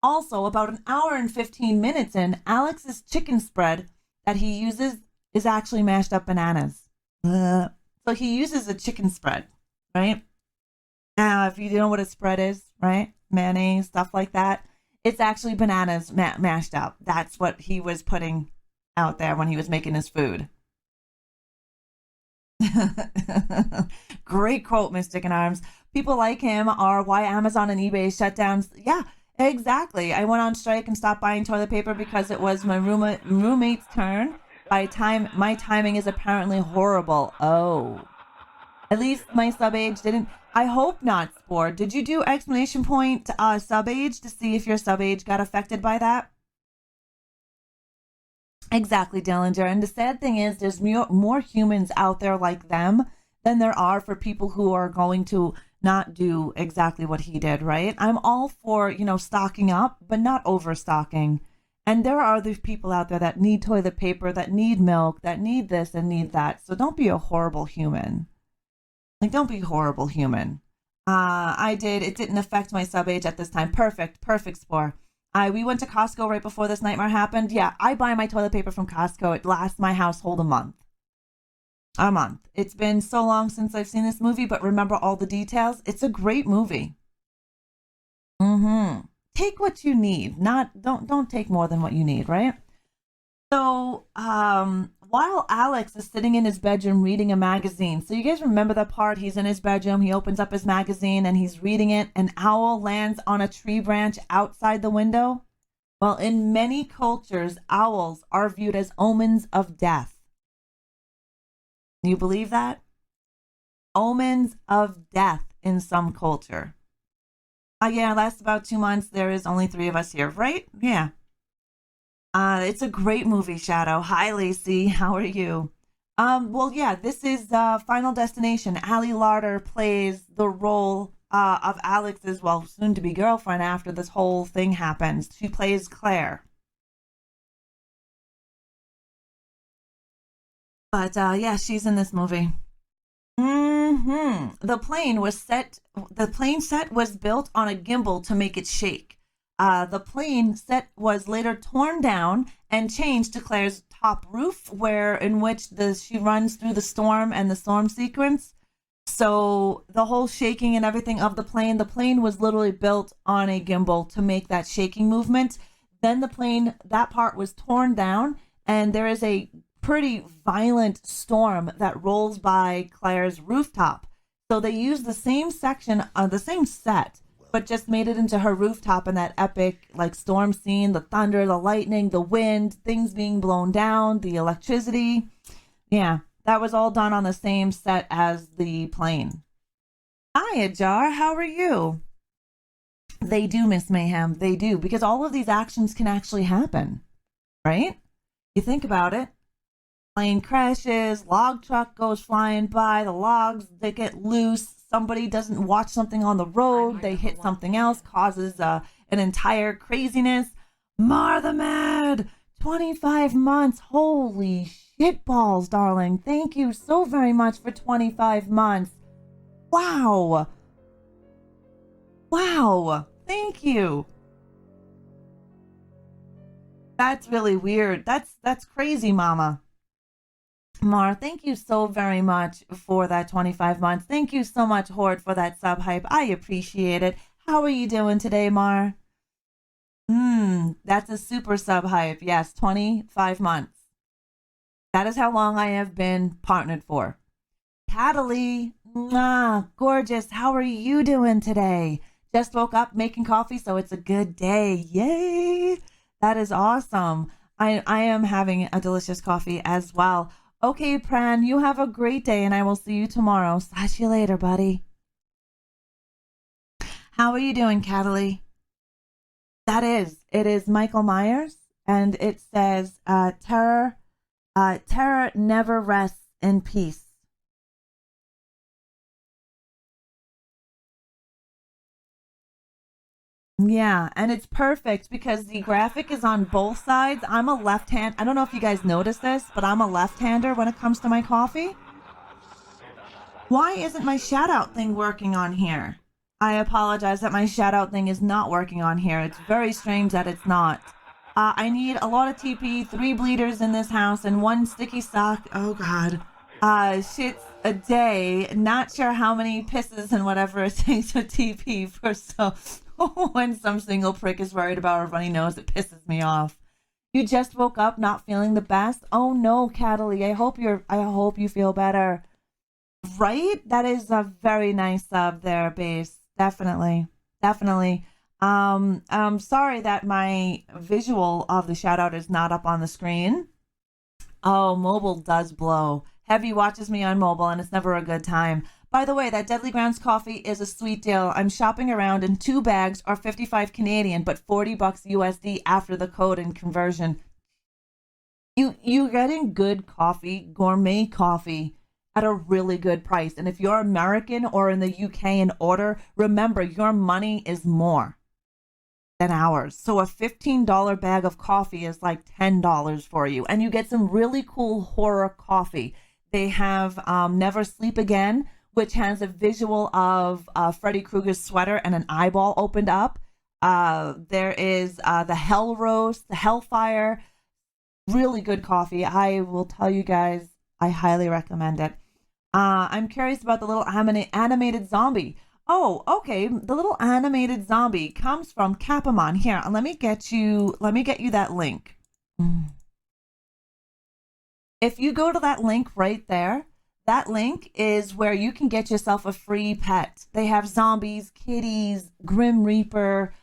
[SPEAKER 1] Also, about an hour and 15 minutes in, Alex's chicken spread that he uses is actually mashed up bananas. So he uses a chicken spread, right? If you know what a spread is, right? Mayonnaise, stuff like that. It's actually bananas mashed up. That's what he was putting out there when he was making his food. Great quote, Mystic in Arms. People like him are why Amazon and eBay shut down. Yeah, exactly. I went on strike and stopped buying toilet paper because it was my roommate's turn. My timing is apparently horrible. Oh. At least my sub age didn't. I hope not, Spore. Did you do exclamation point sub age to see if your sub age got affected by that? Exactly, Dillinger. And the sad thing is there's more humans out there like them than there are for people who are going to not do exactly what he did, right? I'm all for, stocking up, but not overstocking. And there are other people out there that need toilet paper, that need milk, that need this and need that. So don't be a horrible human. Like, don't be a horrible human. It didn't affect my sub age at this time. Perfect, Spore. We went to Costco right before this nightmare happened. Yeah, I buy my toilet paper from Costco. It lasts my household a month. It's been so long since I've seen this movie, but remember all the details. It's a great movie. Take what you need. Don't take more than what you need, right? So, while Alex is sitting in his bedroom reading a magazine, so you guys remember that part? He's in his bedroom, he opens up his magazine and he's reading it. An owl lands on a tree branch outside the window. Well, in many cultures, owls are viewed as omens of death. Do you believe that? Omens of death in some culture. Yeah, lasts about 2 months. There is only 3 of us here, right? Yeah. It's a great movie, Shadow. Hi, Lacey. How are you? Well, yeah, this is Final Destination. Ali Larter plays the role of Alex's, soon-to-be girlfriend after this whole thing happens. She plays Claire. But, yeah, she's in this movie. The plane set was built on a gimbal to make it shake. The plane set was later torn down and changed to Claire's top roof in which she runs through the storm and the storm sequence. So the whole shaking and everything of the plane was literally built on a gimbal to make that shaking movement. Then the plane, that part was torn down, and there is a pretty violent storm that rolls by Claire's rooftop. So they used the same section, the same set, but just made it into her rooftop in that epic like storm scene, the thunder, the lightning, the wind, things being blown down, the electricity. Yeah, that was all done on the same set as the plane. Hi, Ajar, how are you? They do, Miss Mayhem, they do, because all of these actions can actually happen, right? You think about it. Plane crashes, log truck goes flying by, the logs, they get loose, somebody doesn't watch something on the road, they hit something else, causes an entire craziness. Mar the Mad, 25 months, holy shit balls, darling. Thank you so very much for 25 months. Wow. Wow, thank you. That's really weird. That's crazy, Mama. Mar, thank you so very much for that 25 months. Thank you so much, Horde, for that sub hype. I appreciate it. How are you doing today, Mar? That's a super sub hype. Yes, 25 months. That is how long I have been partnered for. Cataly, gorgeous. How are you doing today? Just woke up making coffee, so it's a good day. Yay! That is awesome. I am having a delicious coffee as well. Okay, Pran, you have a great day, and I will see you tomorrow. Slash you later, buddy. How are you doing, Cataly? It is Michael Myers, and it says, terror never rests in peace. Yeah, and it's perfect because the graphic is on both sides. I'm a left-hand. I don't know if you guys noticed this, but I'm a left-hander when it comes to my coffee. Why isn't my shout-out thing working on here? I apologize that my shout-out thing is not working on here. It's very strange that it's not. I need a lot of TP, 3 bleeders in this house, and 1 sticky sock. Oh, God. Shits a day. Not sure how many pisses and whatever it takes to TP for so... when some single prick is worried about a runny nose, it pisses me off. You just woke up not feeling the best? Oh no, Cataly. I hope you feel better. Right? That is a very nice sub there, Base. Definitely. Definitely. I'm sorry that my visual of the shout out is not up on the screen. Oh, mobile does blow. Heavy watches me on mobile and it's never a good time. By the way, that Deadly Grounds coffee is a sweet deal. I'm shopping around and 2 bags are 55 Canadian, but $40 USD after the code and conversion. You're getting good coffee, gourmet coffee at a really good price. And if you're American or in the UK and order, remember your money is more than ours. So a $15 bag of coffee is like $10 for you. And you get some really cool horror coffee. They have Never Sleep Again, which has a visual of Freddy Krueger's sweater and an eyeball opened up. There is the Hell Roast, the Hellfire. Really good coffee. I will tell you guys, I highly recommend it. I'm curious about the little animated zombie. Oh, okay. The little animated zombie comes from Capamon. Here, let me get you that link. If you go to that link right there, that link is where you can get yourself a free pet. They have zombies, kitties, Grim Reaper,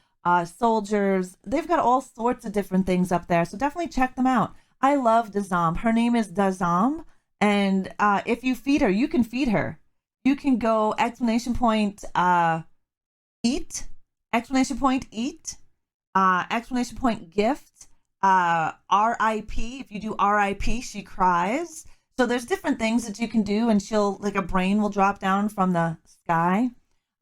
[SPEAKER 1] soldiers. They've got all sorts of different things up there. So definitely check them out. I love Dazam. Her name is Dazam. And if you feed her, you can feed her. You can go exclamation point eat, exclamation point eat, exclamation point gift, RIP. If you do RIP, she cries. So there's different things that you can do and she'll, like a brain will drop down from the sky.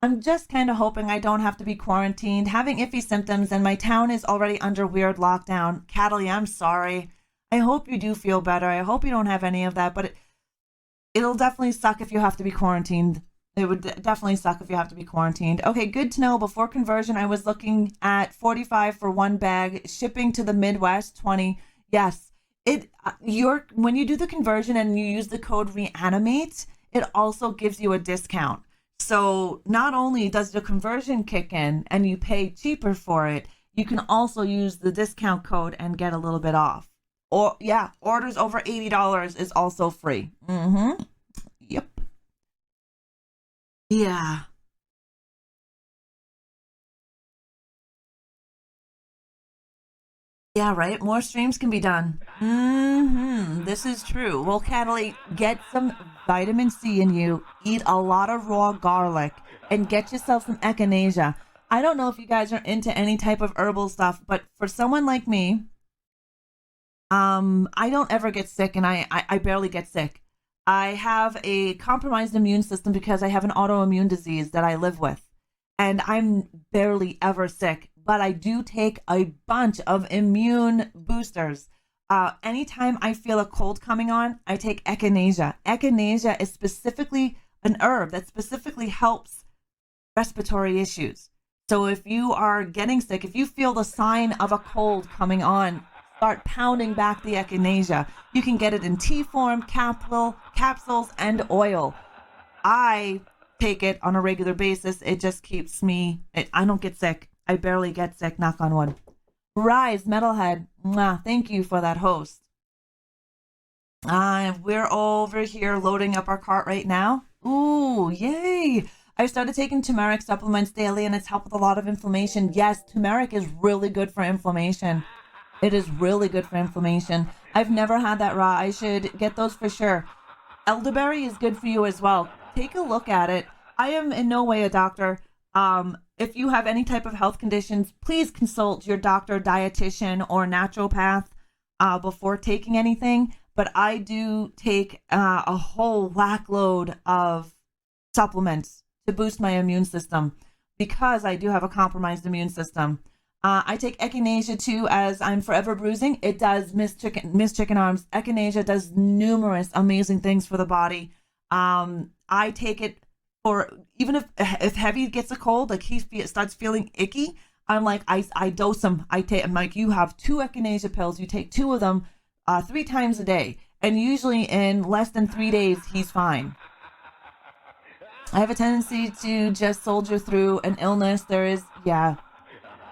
[SPEAKER 1] I'm just kind of hoping I don't have to be quarantined, having iffy symptoms, and my town is already under weird lockdown. Cataly, I'm sorry. I hope you do feel better. I hope you don't have any of that, but it'll definitely suck if you have to be quarantined. It would definitely suck if you have to be quarantined. Okay, good to know. Before conversion, I was looking at 45 for 1 bag, shipping to the Midwest, 20. Yes. When you do the conversion and you use the code reanimate, it also gives you a discount. So not only does the conversion kick in and you pay cheaper for it, you can also use the discount code and get a little bit off. Or yeah, orders over $80 is also free. Yep. Yeah. Yeah, right. More streams can be done. This is true. Well, Cataly, get some vitamin C in you. Eat a lot of raw garlic and get yourself some echinacea. I don't know if you guys are into any type of herbal stuff, but for someone like me, I don't ever get sick, and I barely get sick. I have a compromised immune system because I have an autoimmune disease that I live with, and I'm barely ever sick, but I do take a bunch of immune boosters. Anytime I feel a cold coming on, I take echinacea. Echinacea is specifically an herb that specifically helps respiratory issues. So if you are getting sick, if you feel the sign of a cold coming on, start pounding back the echinacea. You can get it in tea form, capsules, and oil. I take it on a regular basis. It just keeps me, I don't get sick. I barely get sick, knock on wood. Rise, Metalhead. Mwah, thank you for that host. We're over here loading up our cart right now. Ooh, yay. I started taking turmeric supplements daily and it's helped with a lot of inflammation. Yes, turmeric is really good for inflammation. It is really good for inflammation. I've never had that raw. I should get those for sure. Elderberry is good for you as well. Take a look at it. I am in no way a doctor. If you have any type of health conditions, please consult your doctor, dietitian, or naturopath before taking anything. But I do take a whole whack load of supplements to boost my immune system because I do have a compromised immune system. I take echinacea too, as I'm forever bruising. It does Miss Chicken Arms. Echinacea does numerous amazing things for the body. I take it for even if Heavy gets a cold, like he starts feeling icky. I'm like I dose him. I'm like, you have 2 echinacea pills. You take 2 of them 3 times a day, and usually in less than 3 days he's fine. I have a tendency to just soldier through an illness.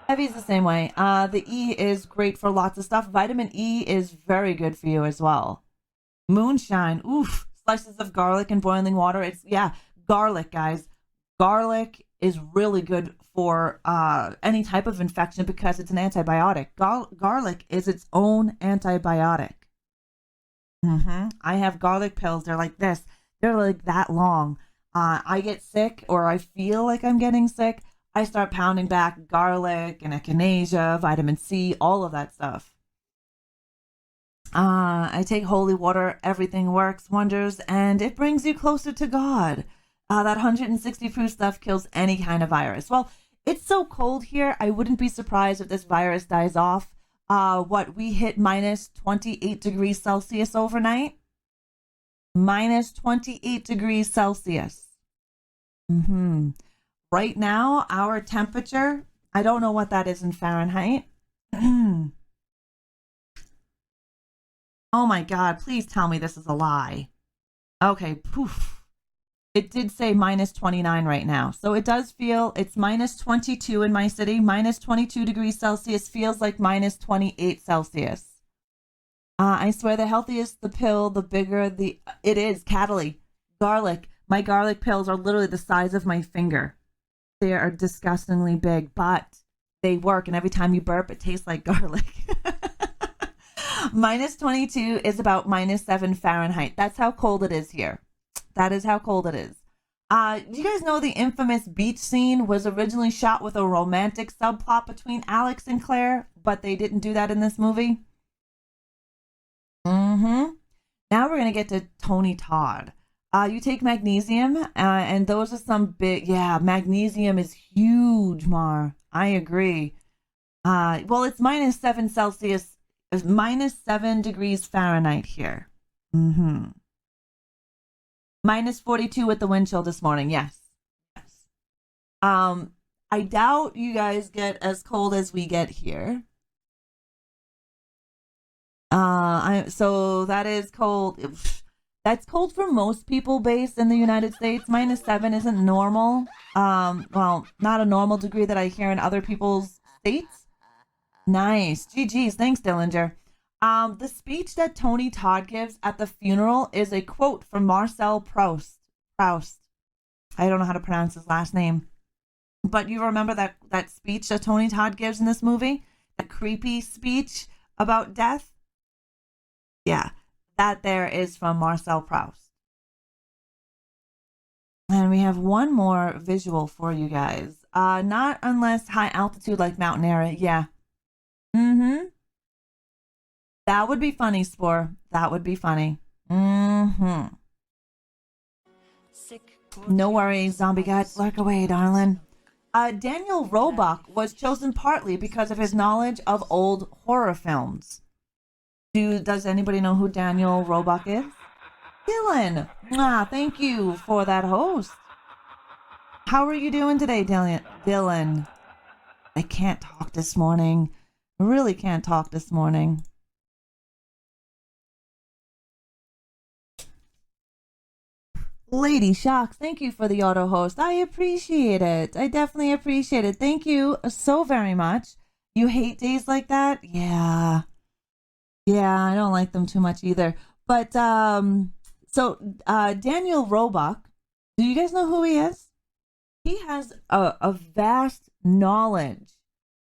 [SPEAKER 1] Heavy's the same way. The E is great for lots of stuff. Vitamin E is very good for you as well. Moonshine. Oof. Slices of garlic and boiling water. Garlic, guys. Garlic is really good for any type of infection because it's an antibiotic. Garlic is its own antibiotic. I have garlic pills. They're like this. They're like that long. I get sick or I feel like I'm getting sick. I start pounding back garlic and echinacea, vitamin C, all of that stuff. I take holy water. Everything works wonders, and it brings you closer to God. That 160 proof stuff kills any kind of virus. Well, it's so cold here. I wouldn't be surprised if this virus dies off. We hit minus 28 degrees Celsius overnight. Minus 28 degrees Celsius. Right now, our temperature, I don't know what that is in Fahrenheit. Oh my God, please tell me this is a lie. Okay, poof. It did say minus 29 right now. So it does feel, it's minus 22 in my city. Minus 22 degrees Celsius feels like minus 28 Celsius. I swear the healthiest the pill, the bigger it is. Cataly, garlic. My garlic pills are literally the size of my finger. They are disgustingly big, but they work. And every time you burp, it tastes like garlic. Minus 22 is about minus 7 Fahrenheit. That's how cold it is here. That is how cold it is. Do you guys know the infamous beach scene was originally shot with a romantic subplot between Alex and Claire, but they didn't do that in this movie? Now we're going to get to Tony Todd. You take magnesium, and those are some big, magnesium is huge, Mar. I agree. Well, it's minus 7 Celsius, minus 7 degrees Fahrenheit here. Minus 42 with the wind chill this morning. Yes. I doubt you guys get as cold as we get here. So that is cold. That's cold for most people based in the United States. -7 isn't normal. Well, not a normal degree that I hear in other people's states. Nice. GG's. Thanks, Dillinger. The speech that Tony Todd gives at the funeral is a quote from Marcel Proust. Proust. I don't know how to pronounce his last name. But you remember that speech that Tony Todd gives in this movie? That creepy speech about death? Yeah, that there is from Marcel Proust. And we have one more visual for you guys. Not unless high altitude like Mountain Air. Yeah. Mm-hmm. That would be funny, Spore. That would be funny. Mm-hmm. No worries, zombie guts. Lurk away, darling. Daniel Roebuck was chosen partly because of his knowledge of old horror films. Does anybody know who Daniel Roebuck is? Dylan. Thank you for that host. How are you doing today, Dylan? I can't talk this morning. I really can't talk this morning. Lady Shocks, thank you for the auto host. I appreciate it. I definitely appreciate it. Thank you so very much. You hate days like that? Yeah. Yeah, I don't like them too much either. But Daniel Roebuck, do you guys know who he is? He has a vast knowledge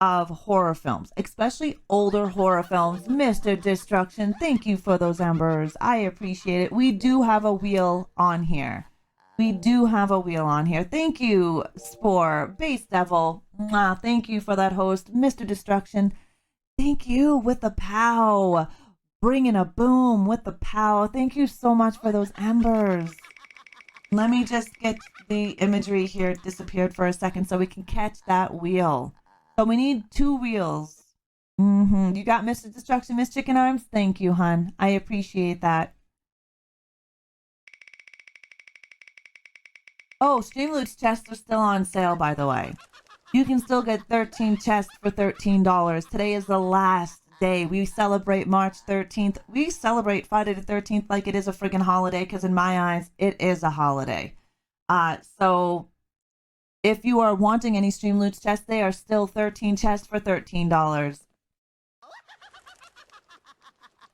[SPEAKER 1] of horror films, especially older horror films. Mr. Destruction, thank you for those embers. I appreciate it. We do have a wheel on here. Thank you, Spore, Base Devil. Thank you for that host, Mr. Destruction. Thank you with the pow. Bringing a boom with the pow. Thank you so much for those embers. Let me just get the imagery here disappeared for a second so we can catch that wheel. So we need 2 wheels. You got Mr. Destruction, Miss Chicken Arms? Thank you, hon. I appreciate that. Oh, Streamloot's chests are still on sale, by the way. You can still get 13 chests for $13. Today is the last day. We celebrate March 13th. We celebrate Friday the 13th like it is a friggin' holiday, because in my eyes, it is a holiday. So if you are wanting any Streamloots chests, they are still 13 chests for $13.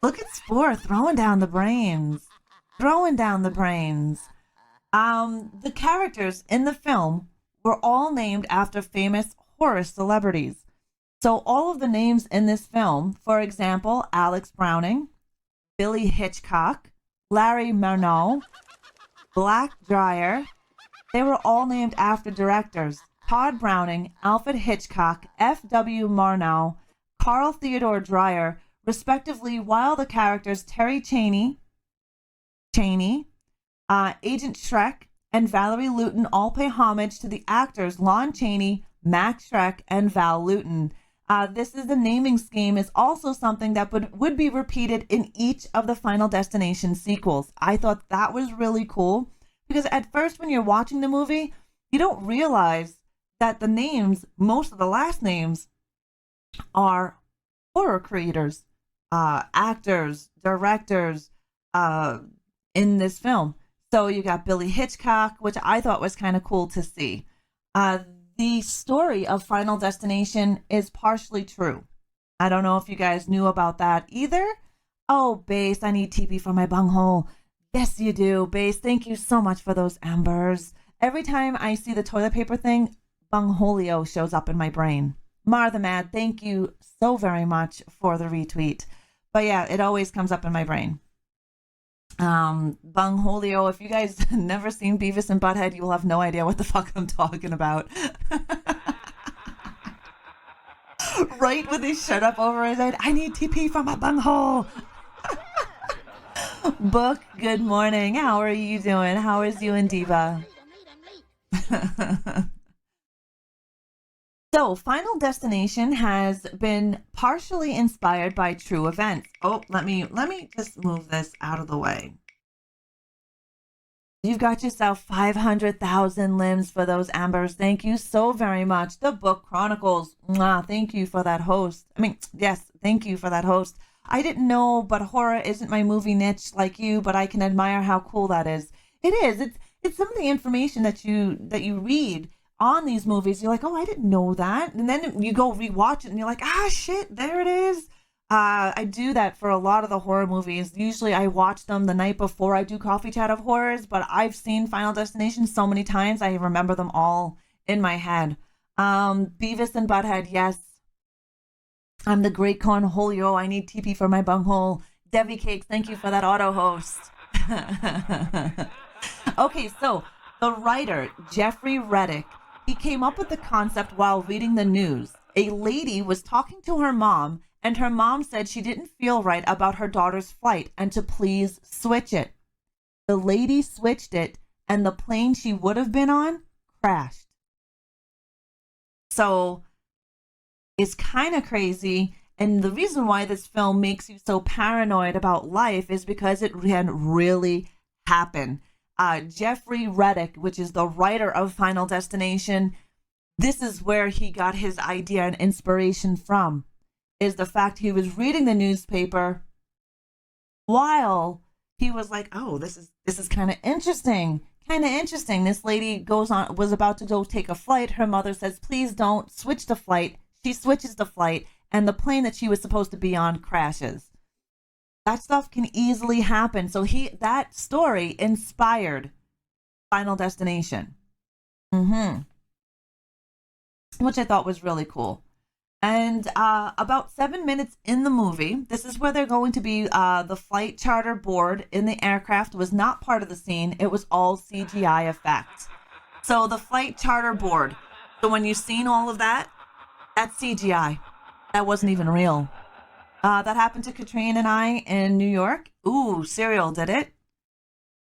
[SPEAKER 1] Look at Spore throwing down the brains. The characters in the film were all named after famous horror celebrities. So all of the names in this film, for example, Alex Browning, Billy Hitchcock, Larry Marno, Black Dyer, they were all named after directors. Todd Browning, Alfred Hitchcock, F.W. Marno, Carl Theodore Dreyer, respectively, while the characters Terry Chaney, Agent Shrek, and Valerie Luton all pay homage to the actors Lon Chaney, Max Shrek, and Val Luton. This is the naming scheme is also something that would be repeated in each of the Final Destination sequels. I thought that was really cool because at first when you're watching the movie, you don't realize that the names, most of the last names, are horror creators, actors, directors in this film. So you got Billy Hitchcock, which I thought was kind of cool to see. The story of Final Destination is partially true. I don't know if you guys knew about that either. Oh, Base, I need TP for my bunghole. Yes, you do, Base. Thank you so much for those embers. Every time I see the toilet paper thing, bungholio shows up in my brain. Martha Mad, thank you so very much for the retweet. But yeah, it always comes up in my brain. Bungholio, if you guys never seen Beavis and Butthead, you will have no idea what the fuck I'm talking about. Right with his shut up over his head. I need TP for my bunghole. Book, good morning. How are you doing? How is you and Diva? So, Final Destination has been partially inspired by true events. Oh, let me just move this out of the way. You've got yourself 500,000 limbs for those ambers. Thank you so very much. The Book Chronicles. Mwah, thank you for that host. Yes, thank you for that host. I didn't know, but horror isn't my movie niche like you, but I can admire how cool that is. It is. It's some of the information that you read on these movies. You're like, oh, I didn't know that. And then you go rewatch it and you're like, ah, shit, there it is. I do that for a lot of the horror movies. Usually I watch them the night before I do Coffee Chat of Horrors, but I've seen Final Destination so many times, I remember them all in my head. Beavis and Butthead, yes. I'm the great cornholio. I need TP for my bunghole. Debbie Cakes, thank you for that auto host. Okay, so the writer, Jeffrey Reddick, he came up with the concept while reading the news. A lady was talking to her mom, and her mom said she didn't feel right about her daughter's flight and to please switch it. The lady switched it, and the plane she would have been on crashed. So it's kind of crazy. And the reason why this film makes you so paranoid about life is because it can really happen. Jeffrey Reddick, which is the writer of Final Destination, this is where he got his idea and inspiration from, is the fact he was reading the newspaper while he was like, oh, this is kind of interesting. This lady was about to go take a flight. Her mother says, please don't switch the flight. She switches the flight, and the plane that she was supposed to be on crashes. That stuff can easily happen. So that story inspired Final Destination. Which I thought was really cool. And about 7 minutes in the movie, this is where they're going to be. The flight charter board in the aircraft was not part of the scene. It was all CGI effects. So the flight charter board. So when you've seen all of that, that's CGI. That wasn't even real. That happened to Katrine and I in New York. Ooh, Serial did it.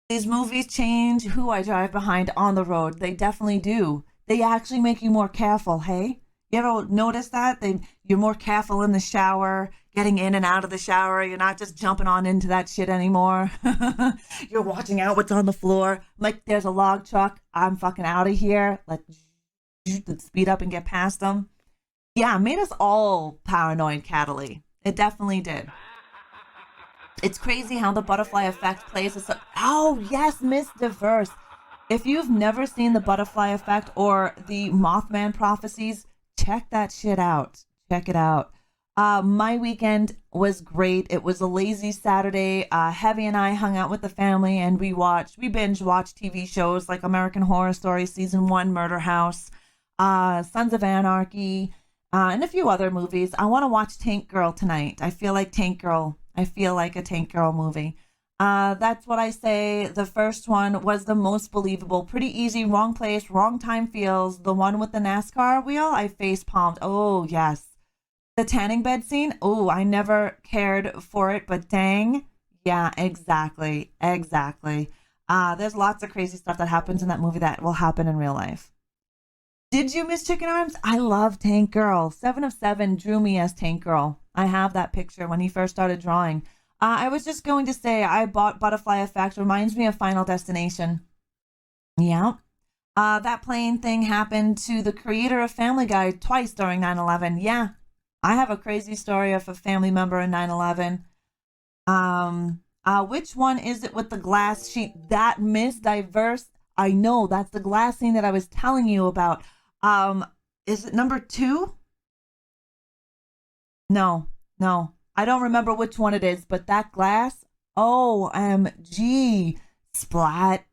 [SPEAKER 1] These movies change who I drive behind on the road. They definitely do. They actually make you more careful, hey? You ever notice that? You're more careful in the shower, getting in and out of the shower. You're not just jumping on into that shit anymore. You're watching out what's on the floor. Like, there's a log truck. I'm fucking out of here. Let's speed up and get past them. Yeah, it made us all paranoid, Cataly. It definitely did. It's crazy how the butterfly effect plays us. Oh, yes, Miss Diverse. If you've never seen the butterfly effect or the Mothman prophecies, check that shit out. Check it out. My weekend was great. It was a lazy Saturday. Heavy and I hung out with the family and we binge watched TV shows like American Horror Story Season 1, Murder House, Sons of Anarchy, and a few other movies. I want to watch Tank Girl tonight. I feel like a Tank Girl movie. That's what I say. The first one was the most believable. Pretty easy. Wrong place, wrong time feels. The one with the NASCAR wheel, I face palmed. Oh, yes. The tanning bed scene. Oh, I never cared for it, but dang. Yeah, exactly. There's lots of crazy stuff that happens in that movie that will happen in real life. Did you miss Chicken Arms? I love Tank Girl. 7 of 7 drew me as Tank Girl. I have that picture when he first started drawing. I was just going to say I bought Butterfly Effect. Reminds me of Final Destination. Yeah. That plane thing happened to the creator of Family Guy twice during 9/11. Yeah. I have a crazy story of a family member in 9/11. Which one is it with the glass sheet? That Miss Diverse. I know that's the glass scene that I was telling you about. Is it number 2? No. I don't remember which one it is, but that glass, OMG, splat.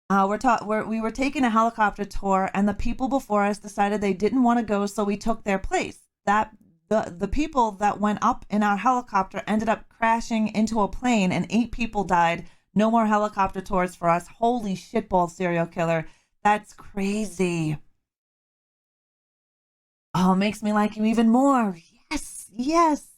[SPEAKER 1] We were taking a helicopter tour, and the people before us decided they didn't want to go, so we took their place. The people that went up in our helicopter ended up crashing into a plane, and 8 people died. No more helicopter tours for us. Holy shitball serial killer. That's crazy. Oh, it makes me like you even more. Yes.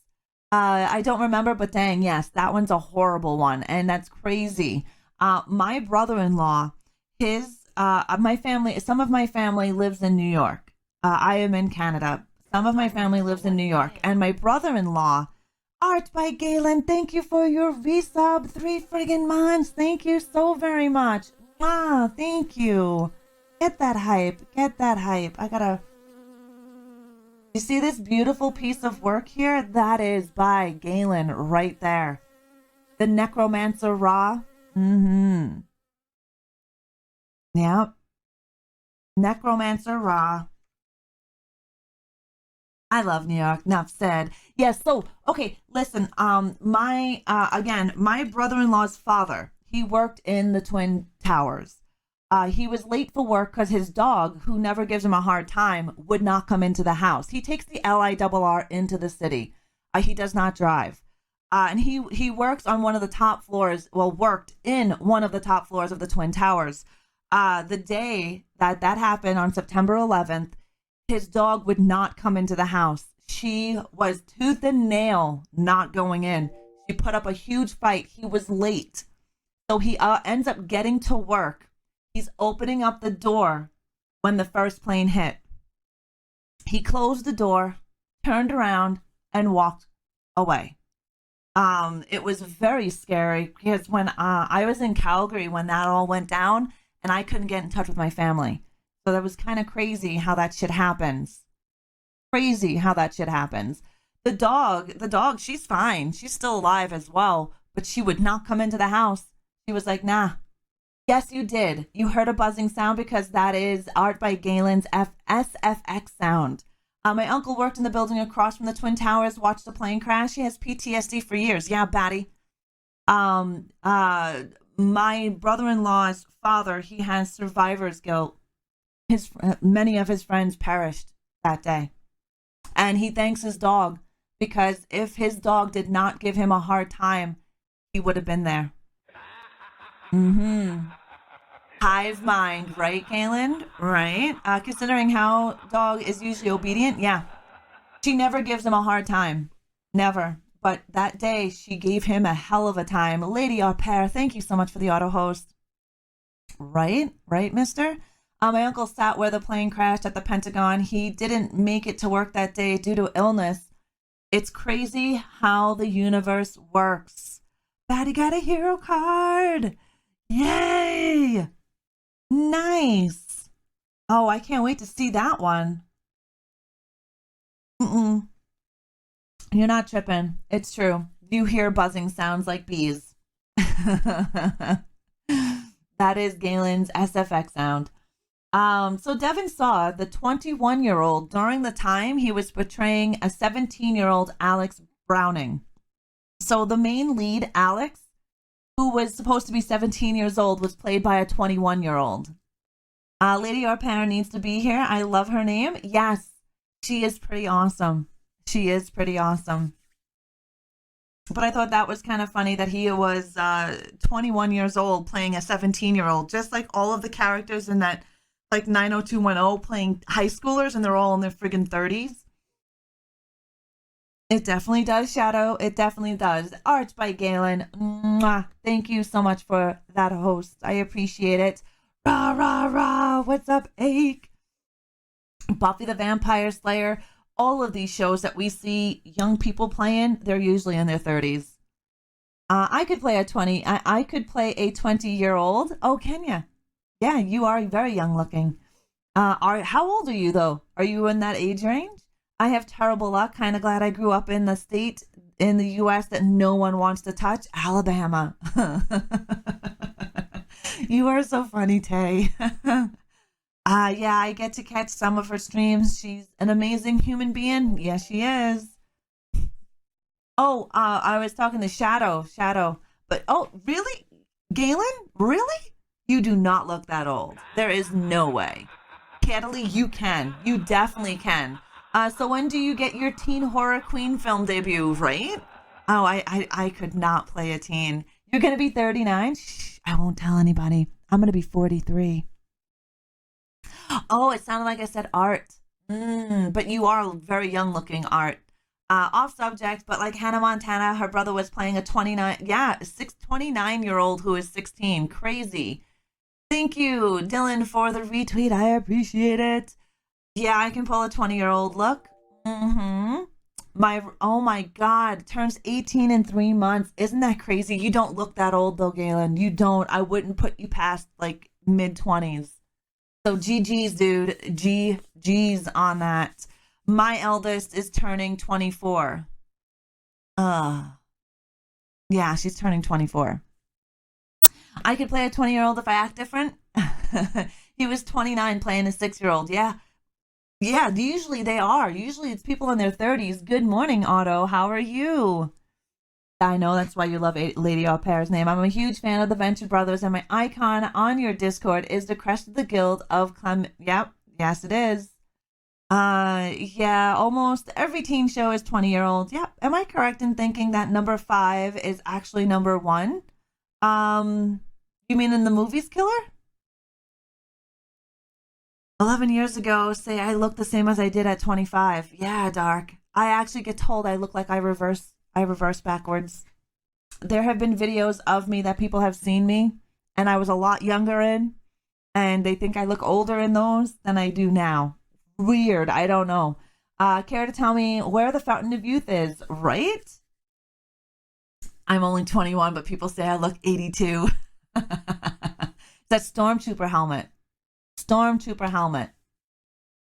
[SPEAKER 1] I don't remember, but dang, yes, that one's a horrible one, and that's crazy. My brother-in-law, some of my family lives in New York. I am in Canada. Some of my family lives in New York, and my brother-in-law, Art by Galen, thank you for your resub, 3 friggin' months. Thank you so very much. Thank you. Get that hype. I gotta You see this beautiful piece of work here? That is by Galen right there. The Necromancer Ra. Mm-hmm. Yep. Necromancer Ra. I love New York. Enough said. Yes. So, okay, listen. My brother-in-law's father, he worked in the Twin Towers. He was late for work because his dog, who never gives him a hard time, would not come into the house. He takes the LIRR into the city. He does not drive. And he works on one of the top floors, well, worked in one of the top floors of the Twin Towers. The day that happened on September 11th, his dog would not come into the house. She was tooth and nail not going in. She put up a huge fight. He was late. So he ends up getting to work. He's opening up the door when the first plane hit. He closed the door, turned around, and walked away. It was very scary because when I was in Calgary when that all went down, and I couldn't get in touch with my family. So that was kind of crazy how that shit happens. Crazy how that shit happens. The dog, she's fine. She's still alive as well, but she would not come into the house. She was like, nah. Yes, you did. You heard a buzzing sound because that is art by Galen's SFX sound. My uncle worked in the building across from the Twin Towers, watched a plane crash. He has PTSD for years. Yeah, Batty. My brother-in-law's father, he has survivor's guilt. Many of his friends perished that day. And he thanks his dog because if his dog did not give him a hard time, he would have been there. Mm-hmm. Hive mind, right, Galen? Right? Considering how dog is usually obedient, yeah. She never gives him a hard time. Never. But that day, she gave him a hell of a time. Lady au pair, thank you so much for the auto host. Right, mister? My uncle sat where the plane crashed at the Pentagon. He didn't make it to work that day due to illness. It's crazy how the universe works. Batty got a hero card. Yay! Nice. Oh, I can't wait to see that one. Mm-mm. You're not tripping. It's true. You hear buzzing sounds like bees. That is Galen's SFX sound. So Devin saw the 21-year-old during the time he was portraying a 17-year-old Alex Browning. So the main lead, Alex, who was supposed to be 17 years old, was played by a 21-year-old. Lady Orpana needs to be here. I love her name. Yes, she is pretty awesome. She is pretty awesome. But I thought that was kind of funny that he was 21 years old playing a 17-year-old, just like all of the characters in that, like 90210 playing high schoolers, and they're all in their friggin' 30s. It definitely does, Shadow. It definitely does. Art by Galen. Mwah. Thank you so much for that host. I appreciate it. Rah, rah, rah. What's up, Ake? Buffy the Vampire Slayer. All of these shows that we see young people playing, they're usually in their 30s. I could play a 20-year-old. Oh, can you? Yeah, you are very young looking. How old are you, though? Are you in that age range? I have terrible luck. Kind of glad I grew up in the state in the U.S. that no one wants to touch, Alabama. You are so funny, Tay. Yeah, I get to catch some of her streams. She's an amazing human being. Yes, she is. Oh, I was talking to Shadow. But, oh, really? Galen? Really? You do not look that old. There is no way. Candidly, you can. You definitely can. So when do you get your teen horror queen film debut, right? Oh, I could not play a teen. You're going to be 39? Shh, I won't tell anybody. I'm going to be 43. Oh, it sounded like I said Art. But you are very young looking, Art. Off subject, but like Hannah Montana, her brother was playing a 29-year-old who is 16. Crazy. Thank you, Dylan, for the retweet. I appreciate it. Yeah, I can pull a 20-year-old look. Oh my God, turns 18 in 3 months. Isn't that crazy? You don't look that old though, Galen. You don't. I wouldn't put you past like mid-20s. So GG's, dude. GG's on that. My eldest is turning 24. Uh, yeah, she's turning 24. I could play a 20-year-old if I act different. He was 29 playing a 6-year-old. Yeah. Yeah, usually they are. Usually it's people in their 30s. Good morning, Otto. How are you? I know that's why you love Lady Au Pair's name. I'm a huge fan of the Venture Brothers, and my icon on your Discord is the crest of the Guild of Clem. Yep, yes, it is. Yeah, almost every teen show is 20-year-olds. Yep. Am I correct in thinking that number 5 is actually number 1? You mean in the movies, Killer? 11 years ago, say I look the same as I did at 25. Yeah, Dark. I actually get told I look like I reverse backwards. There have been videos of me that people have seen me and I was a lot younger in, and they think I look older in those than I do now. Weird, I don't know. Care to tell me where the Fountain of Youth is, right? I'm only 21, but people say I look 82. That Stormtrooper helmet. Stormtrooper helmet.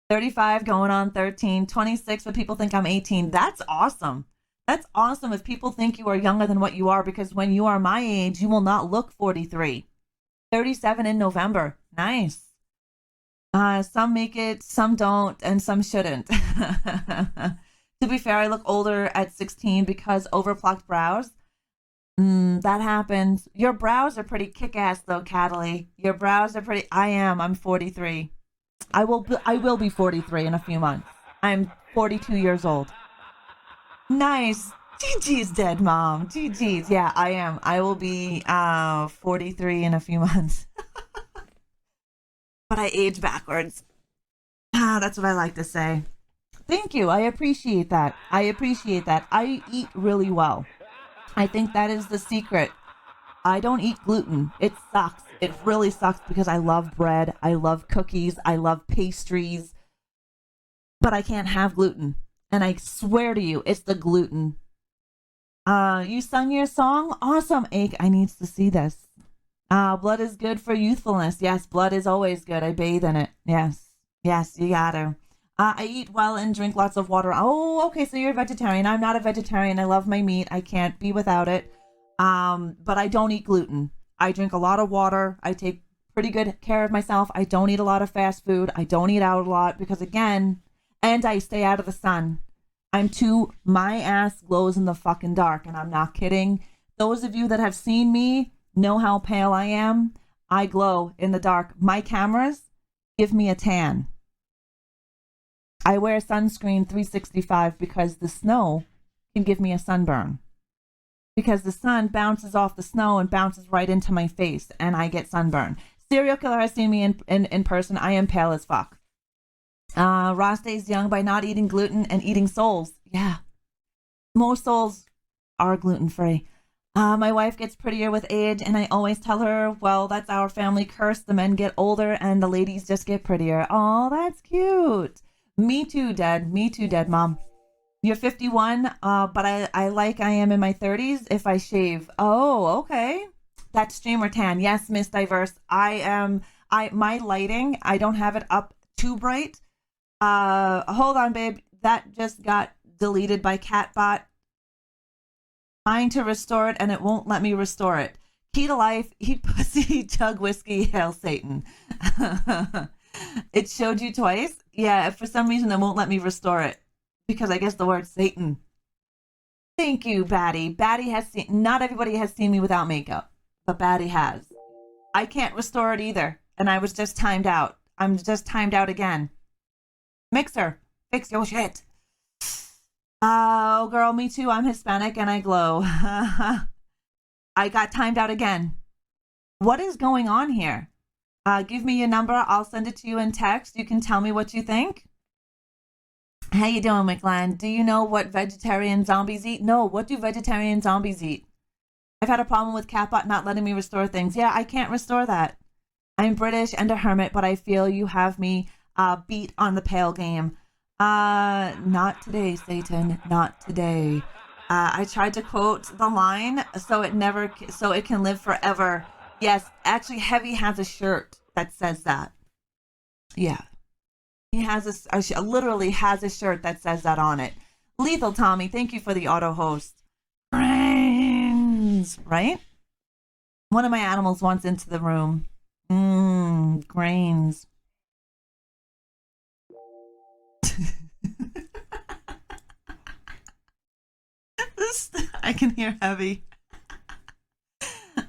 [SPEAKER 1] 35 going on 13, 26, but people think I'm 18. That's awesome. That's awesome if people think you are younger than what you are, because when you are my age, you will not look 43. 37 in November. Nice. Some make it, some don't, and some shouldn't. To be fair, I look older at 16 because overplucked brows. That happens. Your brows are pretty kick-ass though, Cataly. Your brows are pretty. I'm 43. I will be 43 in a few months. I'm 42 years old. Nice. GG's dead, Mom. GG's. Yeah, I am. I will be 43 in a few months. But I age backwards. That's what I like to say. Thank you. I appreciate that. I appreciate that. I eat really well. I think that is the secret. I don't eat gluten. It sucks. It really sucks because I love bread. I love cookies. I love pastries. But I can't have gluten. And I swear to you, it's the gluten. You sung your song? Awesome, Ake. I need to see this. Blood is good for youthfulness. Yes, blood is always good. I bathe in it. Yes. Yes, you gotta. I eat well and drink lots of water. Oh, okay, so you're a vegetarian. I'm not a vegetarian. I love my meat. I can't be without it. But I don't eat gluten. I drink a lot of water. I take pretty good care of myself. I don't eat a lot of fast food. I don't eat out a lot because, again, and I stay out of the sun. My ass glows in the fucking dark, and I'm not kidding. Those of you that have seen me know how pale I am. I glow in the dark. My cameras give me a tan. I wear sunscreen 365 because the snow can give me a sunburn. Because the sun bounces off the snow and bounces right into my face, and I get sunburn. Serial killer has seen me in person. I am pale as fuck. Ross stays young by not eating gluten and eating soles. Yeah. Most soles are gluten-free. My wife gets prettier with age, and I always tell her, well, that's our family curse. The men get older and the ladies just get prettier. Oh, that's cute. Me too, Dad. Me too, Dad, Mom. You're 51, but I am in my 30s if I shave. Oh, okay. That's streamer tan. Yes, Miss Diverse. My lighting, I don't have it up too bright. Hold on, babe. That just got deleted by Catbot. Trying to restore it, and it won't let me restore it. Key to life, eat pussy, chug whiskey, hail Satan. It showed you twice? Yeah, for some reason it won't let me restore it. Because I guess the word Satan. Thank you, Batty. Batty has seen, not everybody has seen me without makeup, but Batty has. I can't restore it either, and I was just timed out. I'm just timed out again. Mixer, fix your shit. Oh, girl, me too. I'm Hispanic and I glow. I got timed out again. What is going on here? Give me your number. I'll send it to you in text. You can tell me what you think. How you doing, McLean? Do you know what vegetarian zombies eat? No, what do vegetarian zombies eat? I've had a problem with Catbot not letting me restore things. Yeah, I can't restore that. I'm British and a hermit, but I feel you have me beat on the pale game. Not today, Satan. Not today. I tried to quote the line so it can live forever. Yes, actually, Heavy has a shirt that says that. Yeah. He has literally has a shirt that says that on it. Lethal Tommy, thank you for the auto host. Grains, right? One of my animals wants into the room. Grains. I can hear heavy.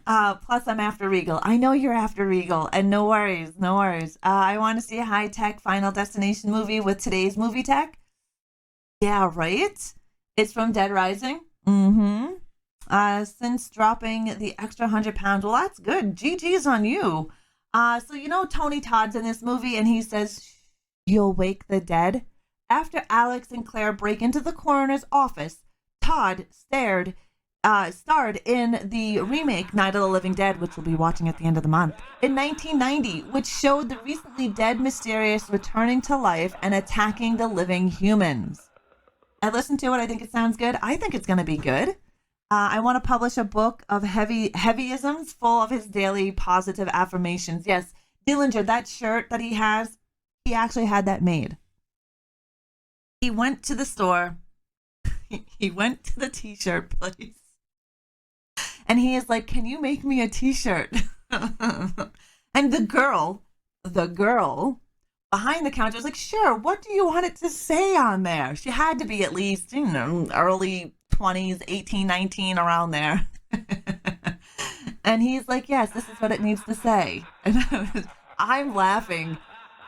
[SPEAKER 1] Plus, I'm after Regal. I know you're after Regal, and no worries, no worries. I want to see a high-tech Final Destination movie with today's movie tech. Yeah, right? It's from Dead Rising. Mm-hmm. Since dropping the extra 100 pounds. Well, that's good. GG's on you. So you know Tony Todd's in this movie, and he says, "You'll wake the dead." After Alex and Claire break into the coroner's office, Todd starred in the remake Night of the Living Dead, which we'll be watching at the end of the month, in 1990, which showed the recently dead Mysterious returning to life and attacking the living humans. I listened to it. I think it sounds good. I think it's going to be good. I want to publish a book of heavyisms full of his daily positive affirmations. Yes, Dillinger, that shirt that he has, he actually had that made. He went to the store. He went to the t-shirt place. And he is like, "Can you make me a t-shirt?" And the girl behind the counter was like, "Sure, what do you want it to say on there?" She had to be at least, early 20s, 18, 19, around there. And he's like, "Yes, this is what it needs to say." And I'm laughing.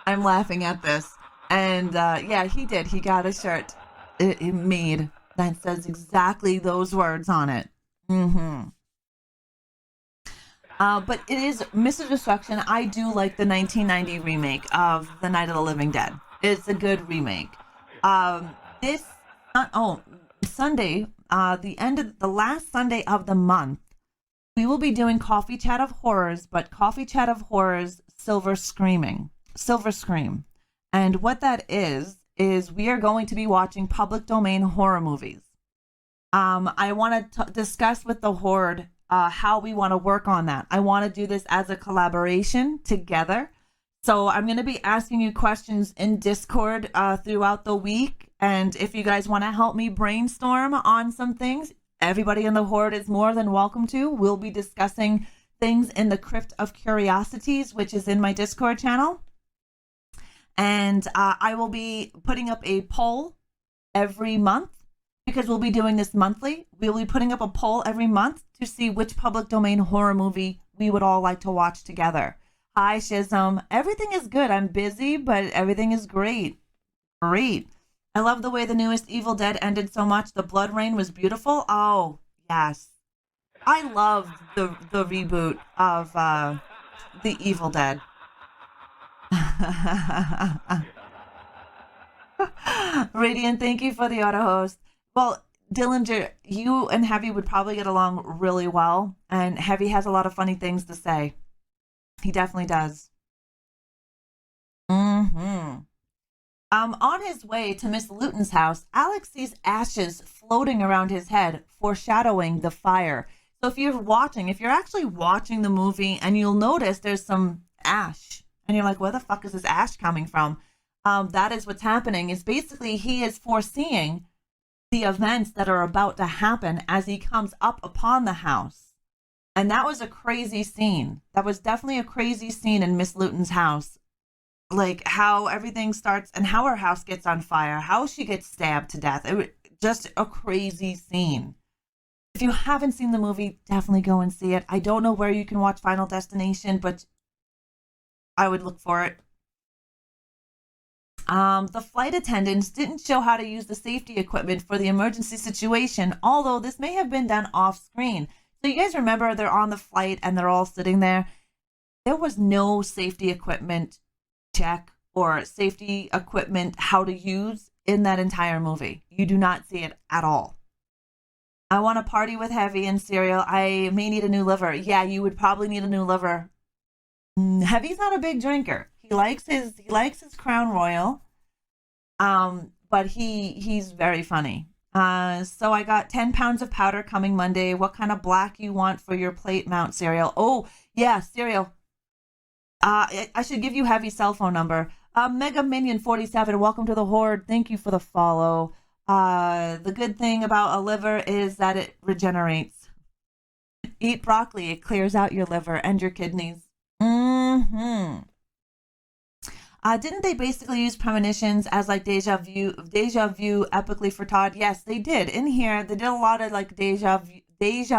[SPEAKER 1] I'm laughing at this. And yeah, he did. He got a shirt it made that says exactly those words on it. Mm-hmm. But it is Mr. Destruction. I do like the 1990 remake of The Night of the Living Dead. It's a good remake. Sunday, the last Sunday of the month, we will be doing Coffee Chat of Horrors, but Coffee Chat of Horrors Silver Scream. And what that is we are going to be watching public domain horror movies. I want to discuss with the Horde how we want to work on that. I want to do this as a collaboration together. So I'm going to be asking you questions in Discord throughout the week. And if you guys want to help me brainstorm on some things, everybody in the Horde is more than welcome to. We'll be discussing things in the Crypt of Curiosities, which is in my Discord channel. And I will be putting up a poll every month because we'll be doing this monthly. We'll be putting up a poll every month to see which public domain horror movie we would all like to watch together. Hi, Shizm. Everything is good. I'm busy, but everything is great. Great. I love the way the newest Evil Dead ended so much. The blood rain was beautiful. Oh, yes. I loved the reboot of the Evil Dead. Radiant, thank you for the auto host. Well, Dillinger, you and Heavy would probably get along really well, and Heavy has a lot of funny things to say. He definitely does. On his way to Miss Luton's house, Alex sees ashes floating around his head, foreshadowing the fire. So if you're actually watching the movie, and you'll notice there's some ash, and you're like, where the fuck is this ash coming from? That is what's happening. Is basically he is foreseeing the events that are about to happen as he comes up upon the house. And that was a crazy scene. That was definitely a crazy scene in Miss Luton's house. Like how everything starts and how her house gets on fire, how she gets stabbed to death. It was just a crazy scene. If you haven't seen the movie, definitely go and see it. I don't know where you can watch Final Destination, but I would look for it. The flight attendants didn't show how to use the safety equipment for the emergency situation, although this may have been done off screen. So you guys remember they're on the flight and they're all sitting there. There was no safety equipment check or safety equipment how to use in that entire movie. You do not see it at all. I want to party with Heavy and Cereal. I may need a new liver. Yeah, you would probably need a new liver. Heavy's not a big drinker. He likes his Crown Royal. But he's very funny. So I got 10 pounds of powder coming Monday. What kind of black you want for your plate mount, Cereal? Oh, yeah, Cereal. I should give you Heavy's cell phone number. Mega Minion 47, welcome to the Horde. Thank you for the follow. The good thing about a liver is that it regenerates. Eat broccoli, it clears out your liver and your kidneys. Mm-hmm. Didn't they basically use premonitions as like deja vu epically for Todd? Yes, they did. In here, they did a lot of like deja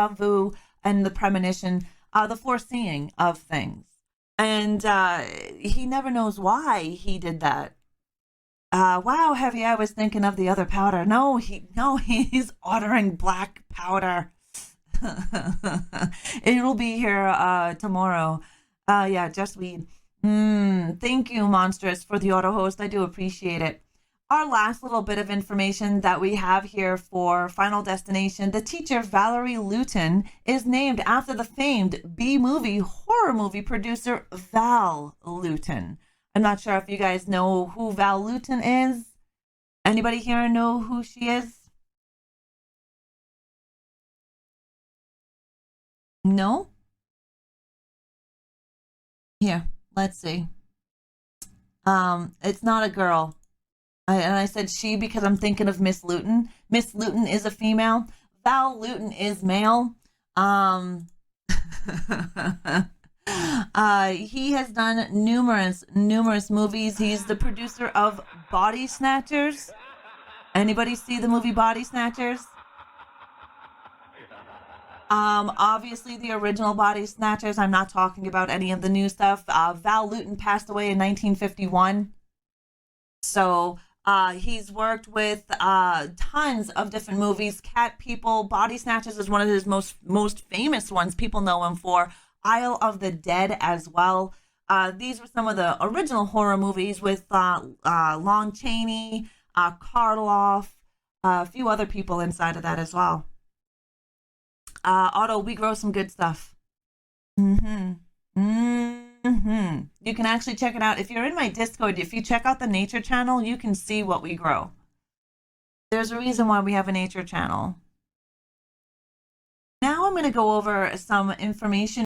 [SPEAKER 1] vu and the premonition, the foreseeing of things. And he never knows why he did that. Wow, Heavy, I was thinking of the other powder. No, he's ordering black powder. It'll be here tomorrow. Yeah, just weed. Thank you, Monstrous, for the auto host. I do appreciate it. Our last little bit of information that we have here for Final Destination, the teacher Valerie Luton is named after the famed B-movie horror movie producer Val Luton. I'm not sure if you guys know who Val Luton is. Anybody here know who she is? No? Here, let's see. It's not a girl. And I said she because I'm thinking of Miss Luton. Miss Luton is a female. Val Luton is male. He has done numerous movies. He's the producer of Body Snatchers. Anybody see the movie Body Snatchers? Obviously the original Body Snatchers. I'm not talking about any of the new stuff. Val Luton passed away in 1951. So he's worked with tons of different movies. Cat People, Body Snatchers is one of his most famous ones. People know him for. Isle of the Dead as well. These were some of the original horror movies with Lon Chaney, Karloff, a few other people inside of that as well. Otto, we grow some good stuff. Mm-hmm. Mm-hmm. You can actually check it out. If you're in my Discord, if you check out the nature channel, you can see what we grow. There's a reason why we have a nature channel. Now I'm going to go over some information